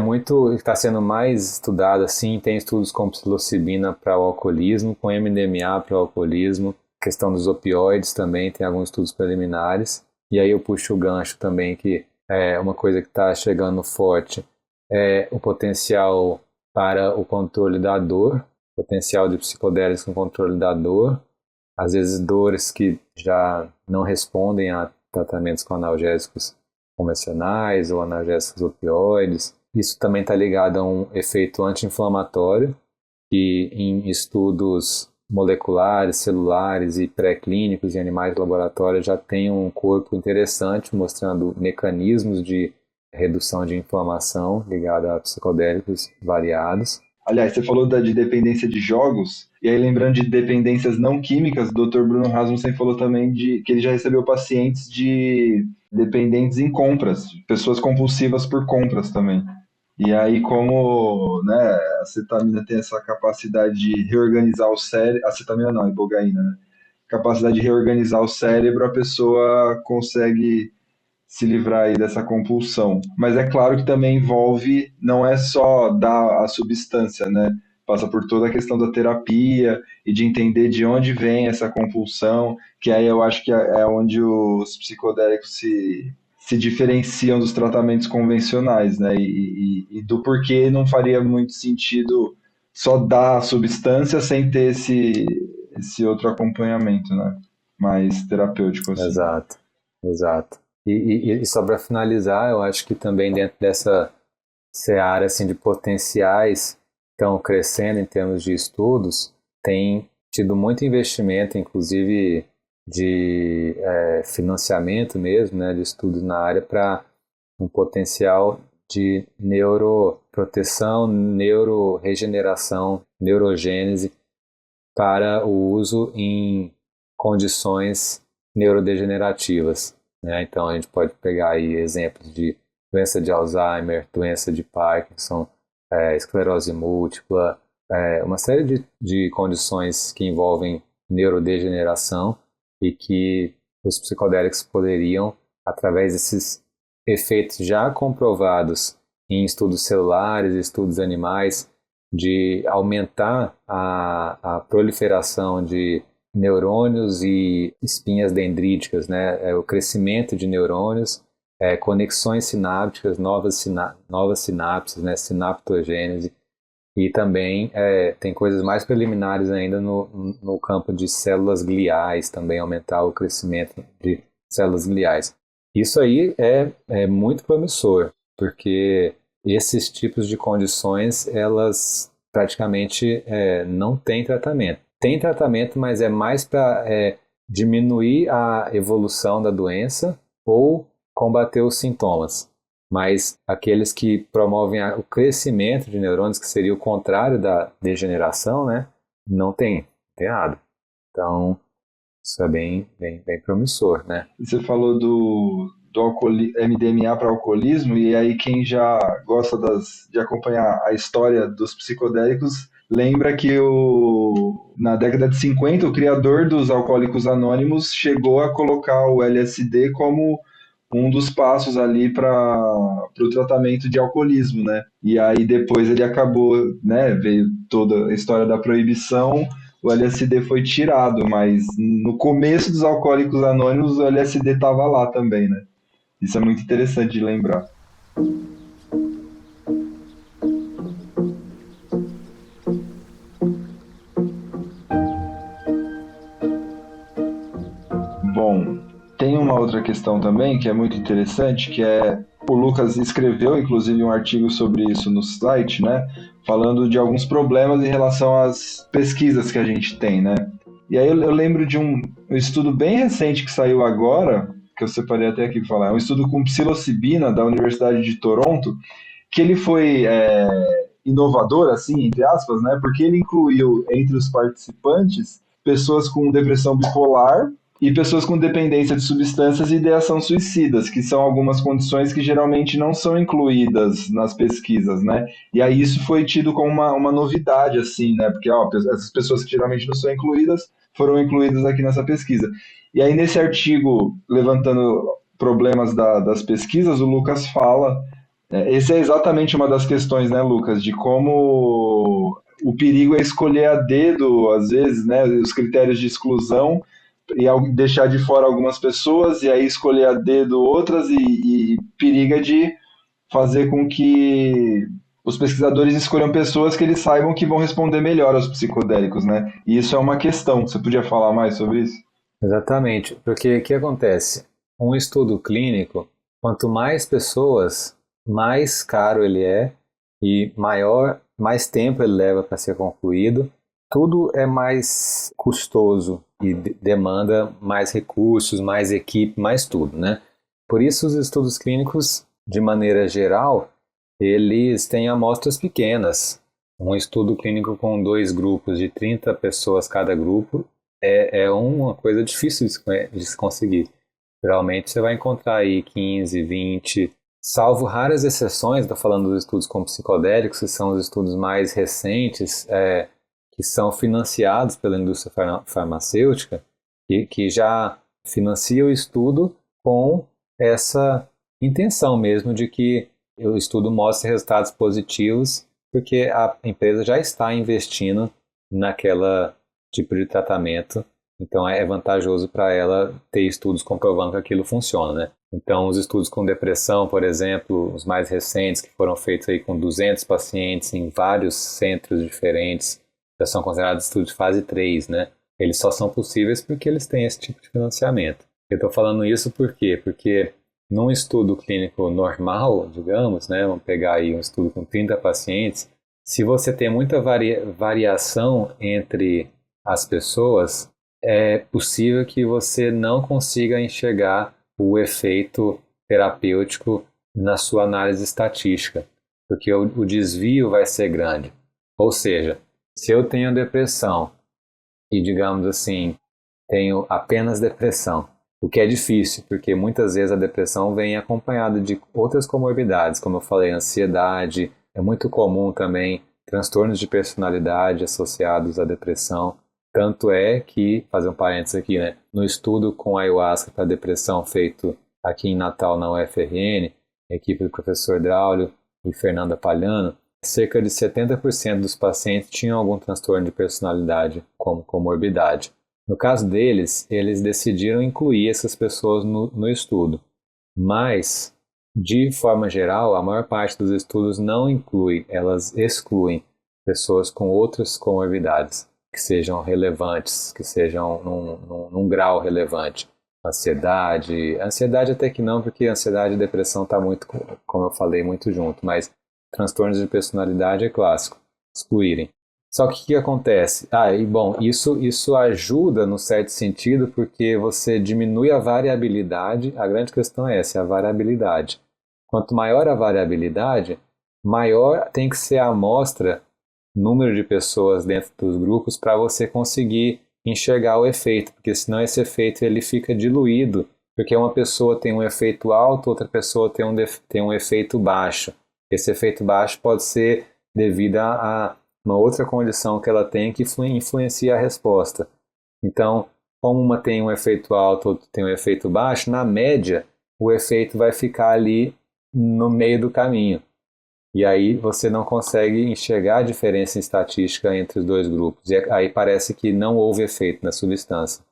está sendo mais estudado, assim, tem estudos com psilocibina para o alcoolismo, com MDMA para o alcoolismo, questão dos opioides também, tem alguns estudos preliminares. E aí eu puxo o gancho também, que é uma coisa que está chegando forte, é o potencial para o controle da dor, potencial de psicodélicos com controle da dor, às vezes dores que já não respondem a tratamentos com analgésicos convencionais ou analgésicos opioides. Isso também está ligado a um efeito anti-inflamatório, que em estudos moleculares, celulares e pré-clínicos em animais de laboratório já tem um corpo interessante mostrando mecanismos de redução de inflamação ligado a psicodélicos variados. Aliás, você falou de dependência de jogos, e aí lembrando de dependências não químicas, o Dr. Bruno Rasmussen falou também que ele já recebeu pacientes de dependentes em compras, pessoas compulsivas por compras também. E aí, como, né, a acetamina tem essa capacidade de reorganizar o cérebro, acetamina não, ibogaína, né? Capacidade de reorganizar o cérebro, a pessoa consegue se livrar aí dessa compulsão. Mas é claro que também envolve, não é só dar a substância, né? Passa por toda a questão da terapia e de entender de onde vem essa compulsão, que aí eu acho que é onde os psicodélicos se diferenciam dos tratamentos convencionais, né? E do porquê não faria muito sentido só dar a substância sem ter esse outro acompanhamento, né? Mais terapêutico, assim. Exato, exato. E só para finalizar, eu acho que também dentro dessa seara assim, de potenciais que estão crescendo em termos de estudos, tem tido muito investimento, inclusive de financiamento mesmo, né, de estudos na área para um potencial de neuroproteção, neuroregeneração, neurogênese para o uso em condições neurodegenerativas, né? Então a gente pode pegar aí exemplos de doença de Alzheimer, doença de Parkinson, esclerose múltipla, uma série de condições que envolvem neurodegeneração e que os psicodélicos poderiam, através desses efeitos já comprovados em estudos celulares, estudos animais, de aumentar a proliferação de neurônios e espinhas dendríticas, né? O crescimento de neurônios, conexões sinápticas, novas sinapses, né? Sinaptogênese, e também tem coisas mais preliminares ainda no campo de células gliais, também aumentar o crescimento de células gliais. Isso aí é muito promissor, porque esses tipos de condições, elas praticamente não têm tratamento. Tem tratamento, mas é mais para diminuir a evolução da doença ou combater os sintomas. Mas aqueles que promovem o crescimento de neurônios, que seria o contrário da degeneração, né, não tem nada. Então, isso é bem promissor, né? Você falou do MDMA para alcoolismo, e aí quem já gosta de acompanhar a história dos psicodélicos lembra que na década de 50 o criador dos Alcoólicos Anônimos chegou a colocar o LSD como um dos passos ali para o tratamento de alcoolismo, né? E aí depois ele acabou, né? Veio toda a história da proibição, o LSD foi tirado, mas no começo dos Alcoólicos Anônimos o LSD estava lá também, né? Isso é muito interessante de lembrar. Bom, tem uma outra questão também que é muito interessante, que o Lucas escreveu, inclusive, um artigo sobre isso no site, né? Falando de alguns problemas em relação às pesquisas que a gente tem, né? E aí eu lembro de um estudo bem recente que saiu agora, que eu separei até aqui para falar, é um estudo com psilocibina da Universidade de Toronto, que ele foi inovador, assim, entre aspas, né? Porque ele incluiu entre os participantes pessoas com depressão bipolar e pessoas com dependência de substâncias e ideação suicidas, que são algumas condições que geralmente não são incluídas nas pesquisas, né? E aí isso foi tido como uma novidade, assim, né? Porque essas pessoas que geralmente não são incluídas foram incluídas aqui nessa pesquisa. E aí nesse artigo, levantando problemas das pesquisas, o Lucas fala, esse é exatamente uma das questões, né, Lucas, de como o perigo é escolher a dedo, às vezes, né, os critérios de exclusão, e deixar de fora algumas pessoas, e aí escolher a dedo outras, e periga de fazer com que os pesquisadores escolham pessoas que eles saibam que vão responder melhor aos psicodélicos, né? E isso é uma questão. Você podia falar mais sobre isso? Exatamente, porque o que acontece? Um estudo clínico, quanto mais pessoas, mais caro ele é e mais tempo ele leva para ser concluído. Tudo é mais custoso e demanda mais recursos, mais equipe, mais tudo, né? Por isso os estudos clínicos, de maneira geral, eles têm amostras pequenas. Um estudo clínico com 2 grupos de 30 pessoas cada grupo é uma coisa difícil de se conseguir. Geralmente você vai encontrar aí 15, 20, salvo raras exceções, estou falando dos estudos com psicodélicos, que são os estudos mais recentes, que são financiados pela indústria farmacêutica, que já financia o estudo com essa intenção mesmo de que o estudo mostre resultados positivos, porque a empresa já está investindo naquela tipo de tratamento, então é vantajoso para ela ter estudos comprovando que aquilo funciona, né? Então, os estudos com depressão, por exemplo, os mais recentes, que foram feitos aí com 200 pacientes em vários centros diferentes, já são considerados estudos de fase 3, né? Eles só são possíveis porque eles têm esse tipo de financiamento. Eu estou falando isso por quê? Porque num estudo clínico normal, digamos, né? Vamos pegar aí um estudo com 30 pacientes, se você tem muita variação entre as pessoas, é possível que você não consiga enxergar o efeito terapêutico na sua análise estatística, porque o desvio vai ser grande. Ou seja, se eu tenho depressão e, digamos assim, tenho apenas depressão, o que é difícil, porque muitas vezes a depressão vem acompanhada de outras comorbidades, como eu falei, ansiedade, é muito comum também transtornos de personalidade associados à depressão. Tanto é que, fazer um parênteses aqui, né, no estudo com ayahuasca para depressão feito aqui em Natal na UFRN, equipe do professor Draulio e Fernanda Palhano, cerca de 70% dos pacientes tinham algum transtorno de personalidade como comorbidade. No caso deles, eles decidiram incluir essas pessoas no estudo, mas, de forma geral, a maior parte dos estudos não inclui, elas excluem pessoas com outras comorbidades que sejam relevantes, que sejam num grau relevante. Ansiedade até que não, porque ansiedade e depressão está muito, como eu falei, muito junto, mas transtornos de personalidade é clássico, excluírem. Só que o que acontece? Isso ajuda no certo sentido, porque você diminui a variabilidade, a grande questão é essa, a variabilidade. Quanto maior a variabilidade, maior tem que ser a amostra, número de pessoas dentro dos grupos para você conseguir enxergar o efeito, porque senão esse efeito ele fica diluído, porque uma pessoa tem um efeito alto, outra pessoa tem um efeito baixo. Esse efeito baixo pode ser devido a uma outra condição que ela tem que influencia a resposta. Então, como uma tem um efeito alto, outra tem um efeito baixo, na média o efeito vai ficar ali no meio do caminho. E aí você não consegue enxergar a diferença estatística entre os dois grupos. E aí parece que não houve efeito na substância.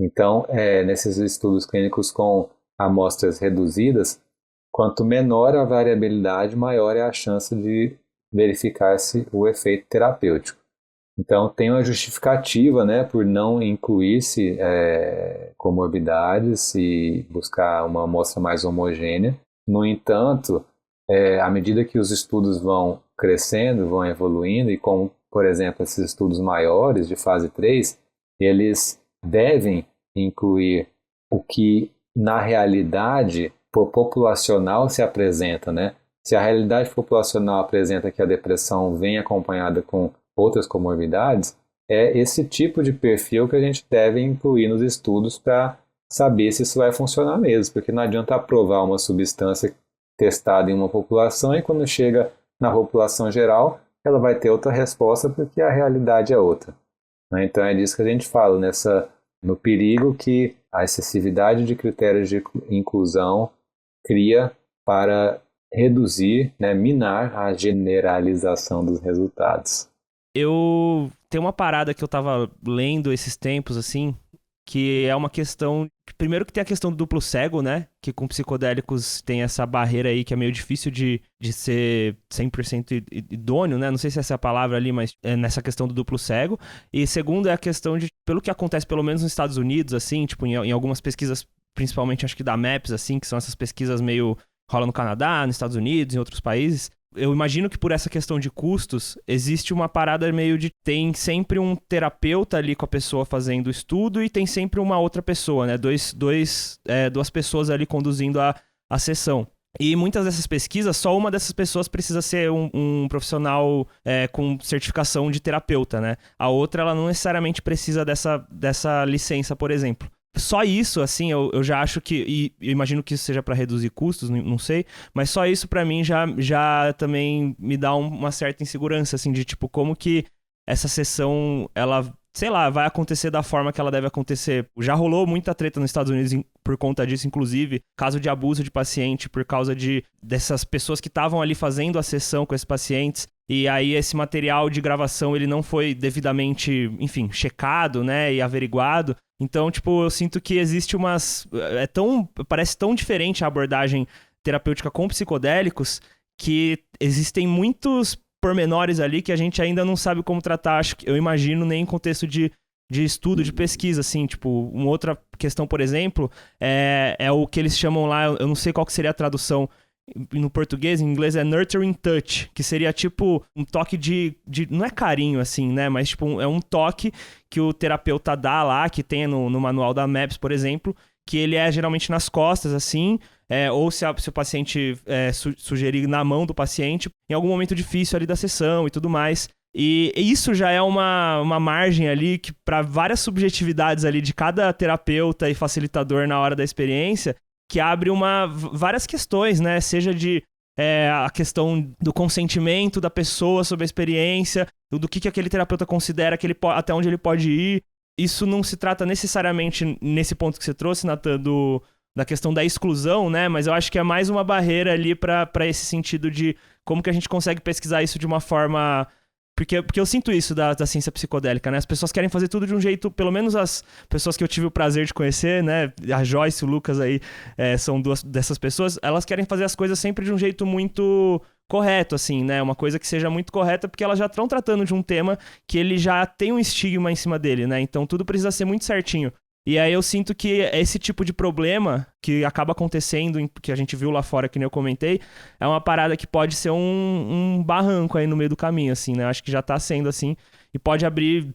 Então, nesses estudos clínicos com amostras reduzidas, quanto menor a variabilidade, maior é a chance de verificar-se o efeito terapêutico. Então, tem uma justificativa, né, por não incluir-se comorbidades e buscar uma amostra mais homogênea. No entanto, à medida que os estudos vão crescendo, vão evoluindo, e como, por exemplo, esses estudos maiores de fase 3, eles devem incluir o que na realidade populacional se apresenta, né? Se a realidade populacional apresenta que a depressão vem acompanhada com outras comorbidades, é esse tipo de perfil que a gente deve incluir nos estudos para saber se isso vai funcionar mesmo, porque não adianta aprovar uma substância testada em uma população e quando chega na população geral, ela vai ter outra resposta porque a realidade é outra. Né? Então é disso que a gente fala, no perigo que a excessividade de critérios de inclusão cria para reduzir, minar a generalização dos resultados. Eu tenho uma parada que eu tava lendo esses tempos, assim, que é uma questão... Primeiro que tem a questão do duplo cego, né? Que com psicodélicos tem essa barreira aí que é meio difícil de ser 100% idôneo, né? Não sei se essa é a palavra ali, mas é nessa questão do duplo cego. E segundo é a questão de... Pelo que acontece, pelo menos nos Estados Unidos, assim, tipo, em algumas pesquisas, principalmente acho que da MAPS, assim, que são essas pesquisas meio... rola no Canadá, nos Estados Unidos, em outros países. Eu imagino que por essa questão de custos, existe uma parada meio de... Tem sempre um terapeuta ali com a pessoa fazendo o estudo e tem sempre uma outra pessoa, né? Duas pessoas ali conduzindo a sessão. E muitas dessas pesquisas, só uma dessas pessoas precisa ser um profissional com certificação de terapeuta, né? A outra, ela não necessariamente precisa dessa licença, por exemplo. só isso, assim, eu já acho que, e eu imagino que isso seja para reduzir custos, não sei, mas só isso para mim já também me dá uma certa insegurança, assim, de tipo, como que essa sessão, ela, sei lá, vai acontecer da forma que ela deve acontecer. Já rolou muita treta nos Estados Unidos por conta disso, inclusive, caso de abuso de paciente por causa dessas pessoas que estavam ali fazendo a sessão com esses pacientes. E aí esse material de gravação, ele não foi devidamente, enfim, checado, né, e averiguado. Então, tipo, eu sinto que existe parece tão diferente a abordagem terapêutica com psicodélicos que existem muitos pormenores ali que a gente ainda não sabe como tratar, eu imagino, nem em contexto de estudo, de pesquisa, assim, tipo, uma outra questão, por exemplo, é o que eles chamam lá, eu não sei qual que seria a tradução no português, em inglês é nurturing touch, que seria tipo um toque de não é carinho assim, né, mas tipo é um toque que o terapeuta dá lá, que tem no manual da MAPS, por exemplo, que ele é geralmente nas costas, assim, ou se o paciente sugerir na mão do paciente, em algum momento difícil ali da sessão e tudo mais. E isso já é uma margem ali que para várias subjetividades ali de cada terapeuta e facilitador na hora da experiência, que abre várias questões, né? Seja a questão do consentimento da pessoa sobre a experiência, do que aquele terapeuta considera que até onde ele pode ir. Isso não se trata necessariamente nesse ponto que você trouxe, Nathan, da questão da exclusão, né? Mas eu acho que é mais uma barreira ali para esse sentido de como que a gente consegue pesquisar isso de uma forma... Porque eu sinto isso da ciência psicodélica, né? As pessoas querem fazer tudo de um jeito, pelo menos as pessoas que eu tive o prazer de conhecer, né? A Joyce e o Lucas aí são duas dessas pessoas. Elas querem fazer as coisas sempre de um jeito muito correto, assim, né? Uma coisa que seja muito correta, porque elas já estão tratando de um tema que ele já tem um estigma em cima dele, né? Então tudo precisa ser muito certinho. E aí eu sinto que esse tipo de problema que acaba acontecendo, que a gente viu lá fora, que nem eu comentei, é uma parada que pode ser um barranco aí no meio do caminho, assim, né? Acho que já tá sendo assim, e pode abrir,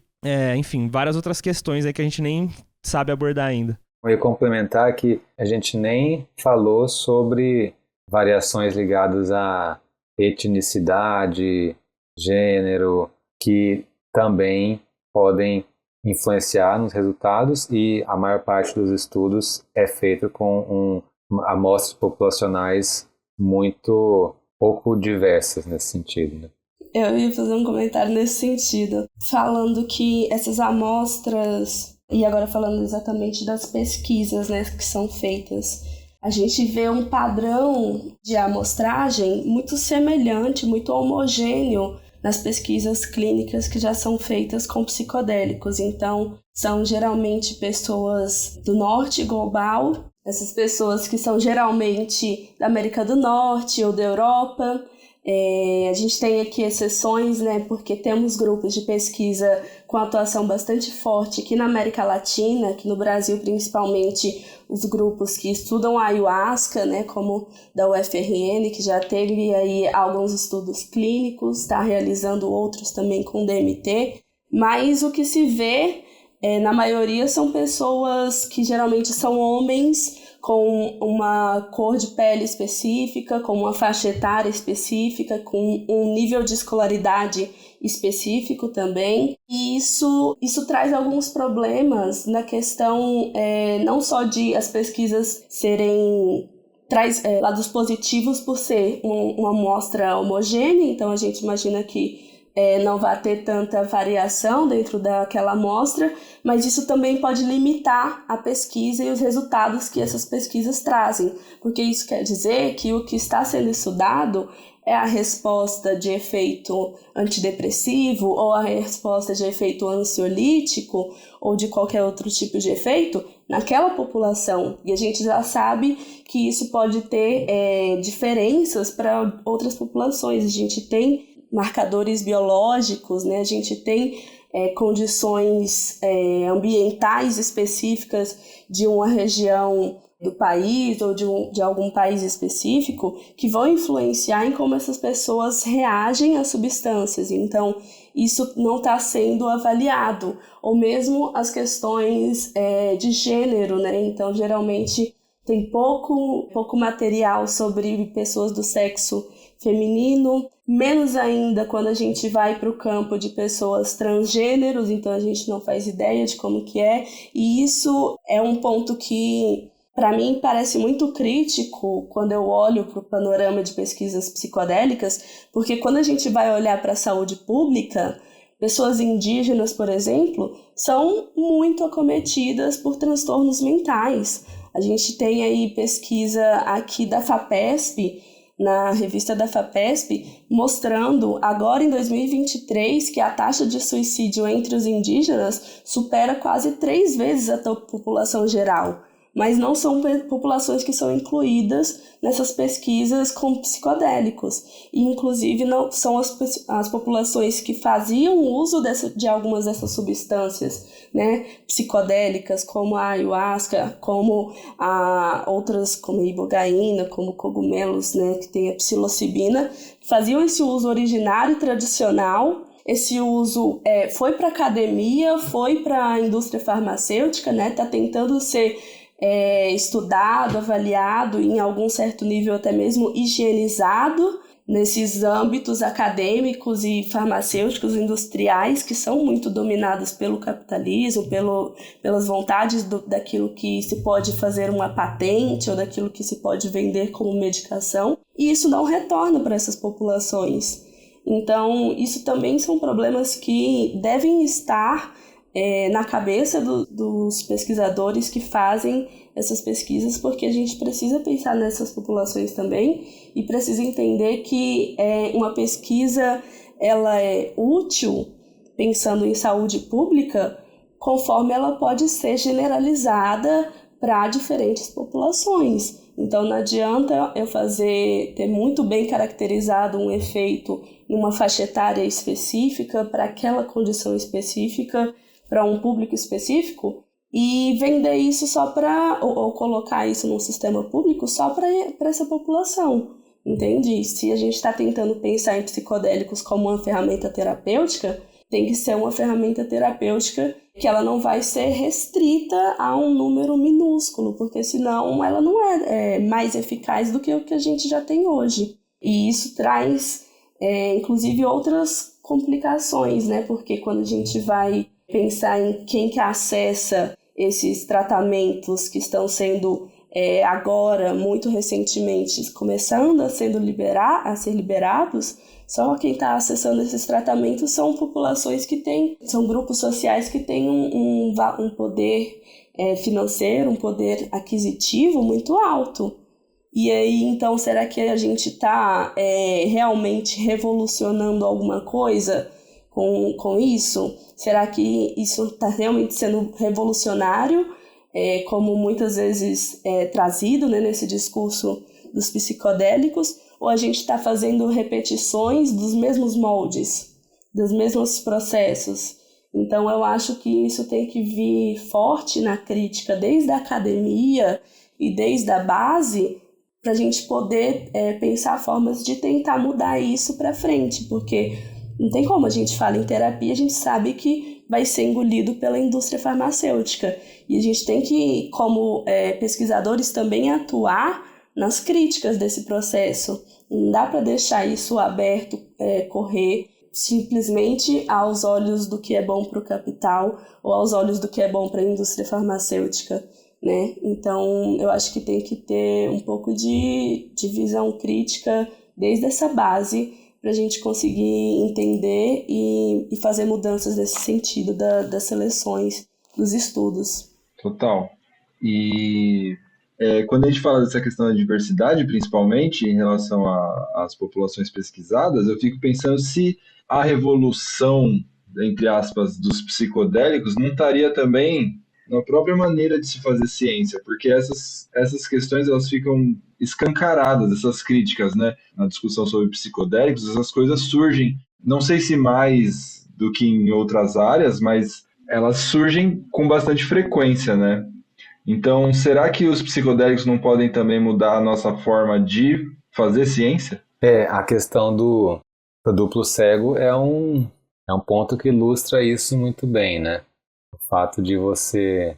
enfim, várias outras questões aí que a gente nem sabe abordar ainda. Eu ia complementar que a gente nem falou sobre variações ligadas à etnicidade, gênero, que também podem influenciar nos resultados, e a maior parte dos estudos é feito com amostras populacionais muito pouco diversas nesse sentido, né? Eu ia fazer um comentário nesse sentido, falando que essas amostras, e agora falando exatamente das pesquisas, né, que são feitas, a gente vê um padrão de amostragem muito semelhante, muito homogêneo nas pesquisas clínicas que já são feitas com psicodélicos. Então, são geralmente pessoas do norte global, essas pessoas que são geralmente da América do Norte ou da Europa. A gente tem aqui exceções, né, porque temos grupos de pesquisa com atuação bastante forte aqui na América Latina, aqui no Brasil principalmente, os grupos que estudam a ayahuasca, né, como da UFRN, que já teve aí alguns estudos clínicos, está realizando outros também com DMT, mas o que se vê, na maioria, são pessoas que geralmente são homens com uma cor de pele específica, com uma faixa etária específica, com um nível de escolaridade específico também. E isso traz alguns problemas na questão não só de as pesquisas serem... traz lados positivos por ser uma amostra homogênea, então a gente imagina que não vai ter tanta variação dentro daquela amostra, mas isso também pode limitar a pesquisa e os resultados que essas pesquisas trazem, porque isso quer dizer que o que está sendo estudado é a resposta de efeito antidepressivo ou a resposta de efeito ansiolítico ou de qualquer outro tipo de efeito naquela população. E a gente já sabe que isso pode ter diferenças para outras populações. A gente tem marcadores biológicos, né? A gente tem condições ambientais específicas de uma região do país ou de algum país específico que vão influenciar em como essas pessoas reagem às substâncias. Então, isso não está sendo avaliado. Ou mesmo as questões de gênero, né? Então, geralmente, tem pouco material sobre pessoas do sexo feminino, menos ainda quando a gente vai para o campo de pessoas transgêneros, então a gente não faz ideia de como que é, e isso é um ponto que, para mim, parece muito crítico quando eu olho para o panorama de pesquisas psicodélicas, porque quando a gente vai olhar para a saúde pública, pessoas indígenas, por exemplo, são muito acometidas por transtornos mentais. A gente tem aí pesquisa aqui da FAPESP, na revista da FAPESP, mostrando agora em 2023 que a taxa de suicídio entre os indígenas supera quase 3 vezes a população geral. Mas não são populações que são incluídas nessas pesquisas com psicodélicos. E, inclusive, não são as populações que faziam uso de algumas dessas substâncias, né, psicodélicas, como a ayahuasca, como outras, como a ibogaína, como cogumelos, né, que tem a psilocibina, faziam esse uso originário e tradicional. Esse uso foi para a academia, foi para a indústria farmacêutica, né, está tentando ser estudado, avaliado, em algum certo nível até mesmo higienizado nesses âmbitos acadêmicos e farmacêuticos industriais que são muito dominados pelo capitalismo, pelas vontades daquilo que se pode fazer uma patente ou daquilo que se pode vender como medicação, e isso não retorna para essas populações. Então, isso também são problemas que devem estar na cabeça dos pesquisadores que fazem essas pesquisas, porque a gente precisa pensar nessas populações também e precisa entender que uma pesquisa ela é útil pensando em saúde pública conforme ela pode ser generalizada para diferentes populações. Então não adianta eu ter muito bem caracterizado um efeito em uma faixa etária específica para aquela condição específica, para um público específico, e vender isso só ou colocar isso num sistema público só para essa população, entende? Se a gente está tentando pensar em psicodélicos como uma ferramenta terapêutica, tem que ser uma ferramenta terapêutica que ela não vai ser restrita a um número minúsculo, porque senão ela não é mais eficaz do que o que a gente já tem hoje. E isso traz, inclusive, outras complicações, né? Porque quando a gente vai pensar em quem que acessa esses tratamentos que estão sendo agora, muito recentemente, começando a ser liberados, só quem está acessando esses tratamentos são populações são grupos sociais que têm um poder financeiro, um poder aquisitivo muito alto. E aí, então, será que a gente está realmente revolucionando alguma coisa com isso? Será que isso está realmente sendo revolucionário, como muitas vezes é trazido, né, nesse discurso dos psicodélicos? Ou a gente está fazendo repetições dos mesmos moldes, dos mesmos processos? Então, eu acho que isso tem que vir forte na crítica, desde a academia e desde a base, para a gente poder pensar formas de tentar mudar isso para frente, porque não tem como a gente fala em terapia, a gente sabe que vai ser engolido pela indústria farmacêutica. E a gente tem que, como pesquisadores, também atuar nas críticas desse processo. Não dá para deixar isso aberto, correr simplesmente aos olhos do que é bom para o capital ou aos olhos do que é bom para a indústria farmacêutica, né? Então, eu acho que tem que ter um pouco de visão crítica desde essa base, para a gente conseguir entender e fazer mudanças nesse sentido das seleções, dos estudos. Total. E quando a gente fala dessa questão da diversidade, principalmente em relação às populações pesquisadas, eu fico pensando se a revolução, entre aspas, dos psicodélicos não estaria também na própria maneira de se fazer ciência, porque essas questões elas ficam escancaradas, essas críticas, né? Na discussão sobre psicodélicos, essas coisas surgem, não sei se mais do que em outras áreas, mas elas surgem com bastante frequência, né? Então, será que os psicodélicos não podem também mudar a nossa forma de fazer ciência? A questão do duplo cego é um ponto que ilustra isso muito bem, né? O fato de você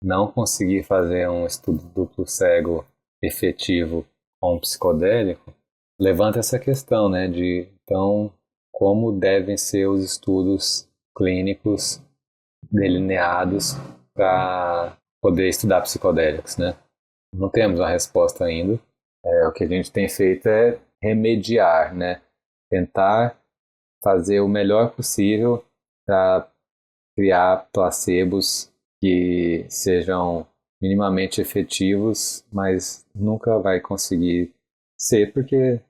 não conseguir fazer um estudo duplo cego efetivo com um psicodélico levanta essa questão, né, de então como devem ser os estudos clínicos delineados para poder estudar psicodélicos, né? Não temos uma resposta ainda. O que a gente tem feito é remediar, né? Tentar fazer o melhor possível para criar placebos que sejam minimamente efetivos, mas nunca vai conseguir ser, porque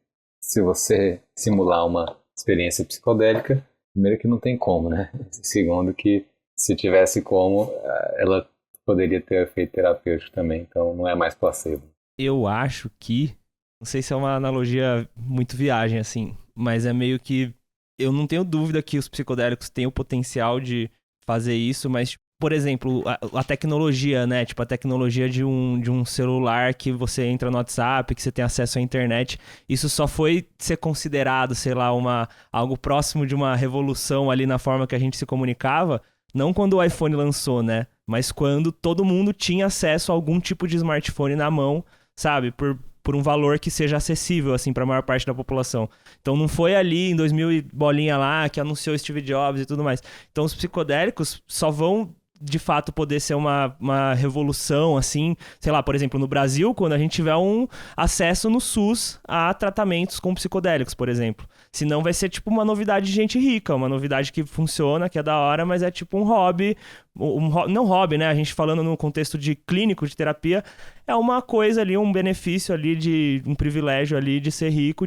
se você simular uma experiência psicodélica, primeiro que não tem como, né? Segundo que se tivesse como, ela poderia ter efeito terapêutico também, então não é mais placebo. Eu acho que, não sei se é uma analogia muito viagem, assim, mas é meio que, eu não tenho dúvida que os psicodélicos têm o potencial de fazer isso, mas, por exemplo, a tecnologia, né, tipo a tecnologia de um celular que você entra no WhatsApp, que você tem acesso à internet, isso só foi ser considerado, sei lá, algo próximo de uma revolução ali na forma que a gente se comunicava, não quando o iPhone lançou, né, mas quando todo mundo tinha acesso a algum tipo de smartphone na mão, sabe, por um valor que seja acessível, assim, para a maior parte da população. Então não foi ali em 2000 e bolinha lá que anunciou Steve Jobs e tudo mais. Então os psicodélicos só vão de fato poder ser uma revolução, assim, sei lá, por exemplo, no Brasil, quando a gente tiver um acesso no SUS a tratamentos com psicodélicos, por exemplo. Senão vai ser tipo uma novidade de gente rica, uma novidade que funciona, que é da hora, mas é tipo um hobby, não hobby, né? A gente falando no contexto de clínico, de terapia, é uma coisa ali, um benefício ali, de um privilégio ali de ser rico,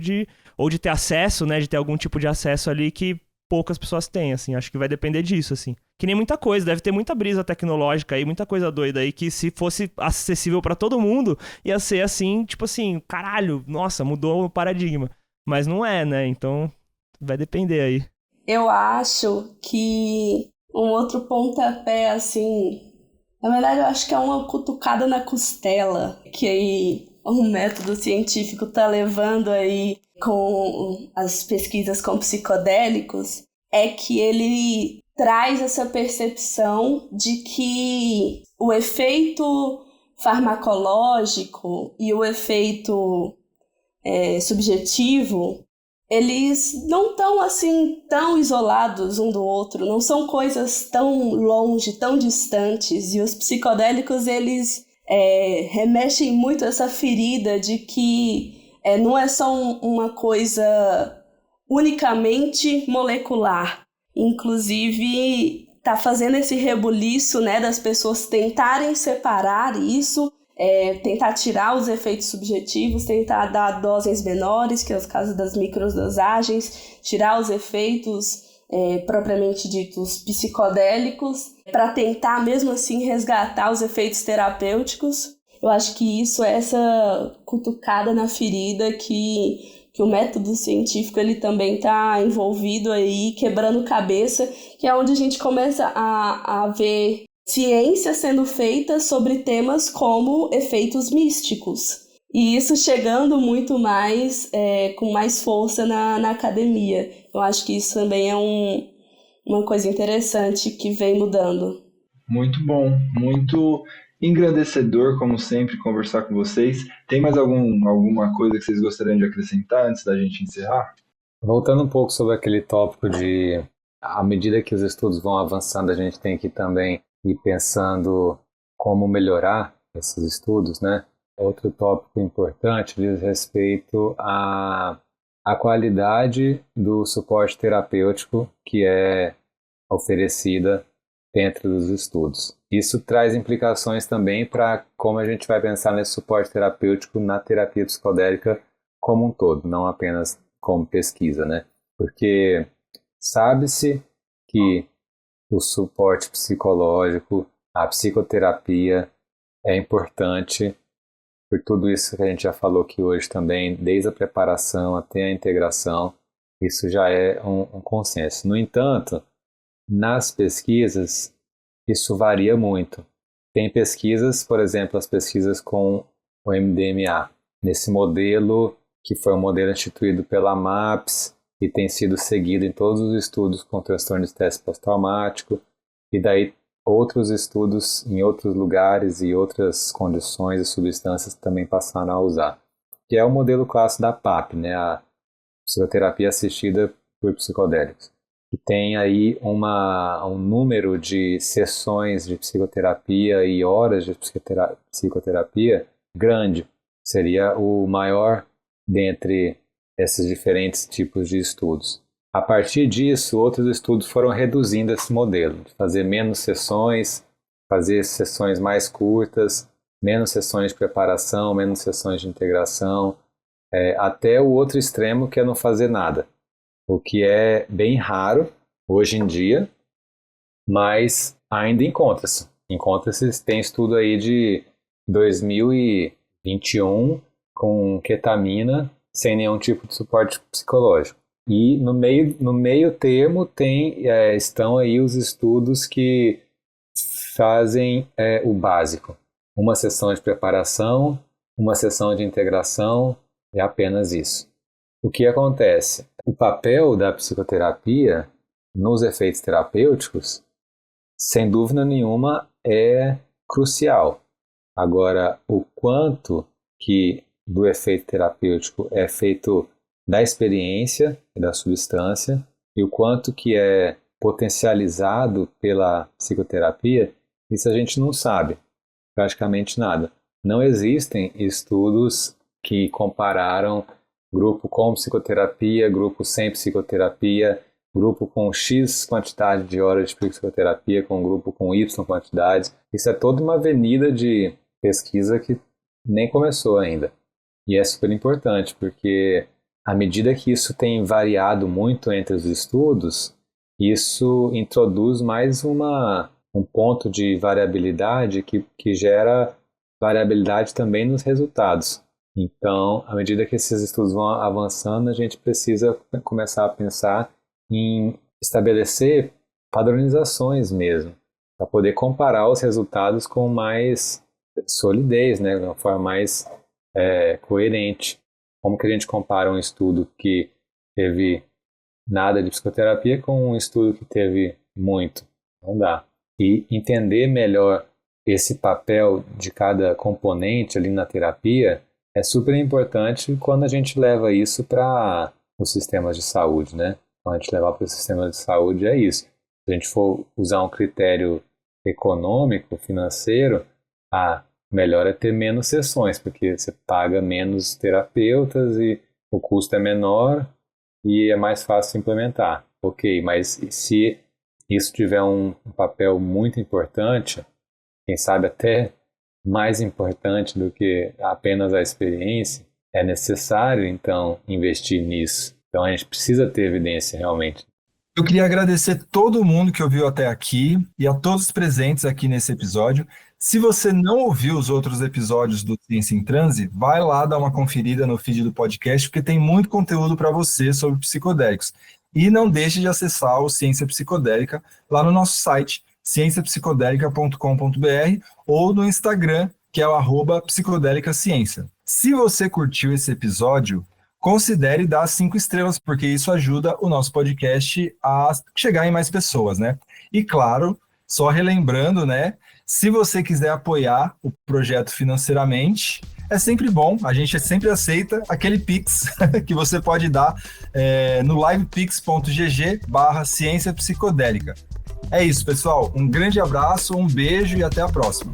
ou de ter acesso, né? De ter algum tipo de acesso ali que poucas pessoas têm, assim. Acho que vai depender disso, assim. Que nem muita coisa, deve ter muita brisa tecnológica aí, muita coisa doida aí, que se fosse acessível pra todo mundo, ia ser assim, tipo assim, caralho, nossa, mudou o paradigma. Mas não é, né? Então vai depender aí. Eu acho que um outro pontapé, assim, na verdade eu acho que é uma cutucada na costela, que aí um método científico tá levando aí com as pesquisas com psicodélicos, é que ele traz essa percepção de que o efeito farmacológico e o efeito subjetivo, eles não estão assim tão isolados um do outro, não são coisas tão longe, tão distantes, e os psicodélicos, eles remexem muito essa ferida de que não é só uma coisa unicamente molecular. Inclusive, tá fazendo esse rebuliço, né, das pessoas tentarem separar isso, tentar tirar os efeitos subjetivos, tentar dar doses menores, que é os casos das microdosagens, tirar os efeitos propriamente ditos psicodélicos, para tentar mesmo assim resgatar os efeitos terapêuticos. Eu acho que isso é essa cutucada na ferida que o método científico ele também está envolvido aí, quebrando cabeça, que é onde a gente começa a ver ciência sendo feita sobre temas como efeitos místicos. E isso chegando muito mais, com mais força na academia. Eu acho que isso também é uma coisa interessante que vem mudando. Muito bom, muito engrandecedor, como sempre, conversar com vocês. Tem mais alguma coisa que vocês gostariam de acrescentar antes da gente encerrar? Voltando um pouco sobre aquele tópico de, à medida que os estudos vão avançando, a gente tem que também ir pensando como melhorar esses estudos, né? Outro tópico importante diz respeito à qualidade do suporte terapêutico que é oferecida dentro dos estudos. Isso traz implicações também para como a gente vai pensar nesse suporte terapêutico na terapia psicodélica como um todo, não apenas como pesquisa, né? Porque sabe-se que o suporte psicológico, a psicoterapia é importante por tudo isso que a gente já falou aqui hoje também, desde a preparação até a integração, isso já é um consenso. No entanto, nas pesquisas, isso varia muito. Tem pesquisas, por exemplo, as pesquisas com o MDMA, nesse modelo que foi um modelo instituído pela MAPS e tem sido seguido em todos os estudos com transtorno de estresse pós-traumático, e daí outros estudos em outros lugares e outras condições e substâncias também passaram a usar. que é o modelo clássico da PAP, né? A psicoterapia assistida por psicodélicos. Que tem aí um número de sessões de psicoterapia e horas de psicoterapia grande. Seria o maior dentre esses diferentes tipos de estudos. A partir disso, outros estudos foram reduzindo esse modelo, de fazer menos sessões, fazer sessões mais curtas, menos sessões de preparação, menos sessões de integração, até o outro extremo, que é não fazer nada. O que é bem raro hoje em dia, mas ainda encontra-se. Tem estudo aí de 2021 com ketamina sem nenhum tipo de suporte psicológico. E no meio termo estão aí os estudos que fazem o básico. Uma sessão de preparação, uma sessão de integração, é apenas isso. O que acontece? O papel da psicoterapia nos efeitos terapêuticos, sem dúvida nenhuma, é crucial. Agora, o quanto que do efeito terapêutico é feito da experiência e da substância e o quanto que é potencializado pela psicoterapia, isso a gente não sabe, praticamente nada. Não existem estudos que compararam grupo com psicoterapia, grupo sem psicoterapia, grupo com X quantidade de horas de psicoterapia com grupo com Y quantidades. Isso é toda uma avenida de pesquisa que nem começou ainda. E é super importante, porque à medida que isso tem variado muito entre os estudos, isso introduz mais um ponto de variabilidade que gera variabilidade também nos resultados. Então, à medida que esses estudos vão avançando, a gente precisa começar a pensar em estabelecer padronizações mesmo, para poder comparar os resultados com mais solidez, né, de uma forma mais coerente. Como que a gente compara um estudo que teve nada de psicoterapia com um estudo que teve muito? Não dá. E entender melhor esse papel de cada componente ali na terapia é super importante quando a gente leva isso para os sistemas de saúde, né? Quando a gente levar para o sistema de saúde é isso. Se a gente for usar um critério econômico, financeiro, melhor é ter menos sessões, porque você paga menos terapeutas e o custo é menor e é mais fácil implementar. Ok, mas se isso tiver um papel muito importante, quem sabe até mais importante do que apenas a experiência, é necessário, então, investir nisso. Então, a gente precisa ter evidência, realmente. Eu queria agradecer todo mundo que ouviu até aqui e a todos os presentes aqui nesse episódio. Se você não ouviu os outros episódios do Ciência em Transe, vai lá dar uma conferida no feed do podcast, porque tem muito conteúdo para você sobre psicodélicos. E não deixe de acessar o Ciência Psicodélica lá no nosso site, cienciapsicodélica.com.br, ou no Instagram, que é o @psicodélicaciência. Se você curtiu esse episódio, considere dar 5 estrelas, porque isso ajuda o nosso podcast a chegar em mais pessoas, né? E claro, só relembrando, né? Se você quiser apoiar o projeto financeiramente, é sempre bom, a gente sempre aceita aquele Pix que você pode dar no livepix.gg/ciência psicodélica. É isso, pessoal. Um grande abraço, um beijo e até a próxima.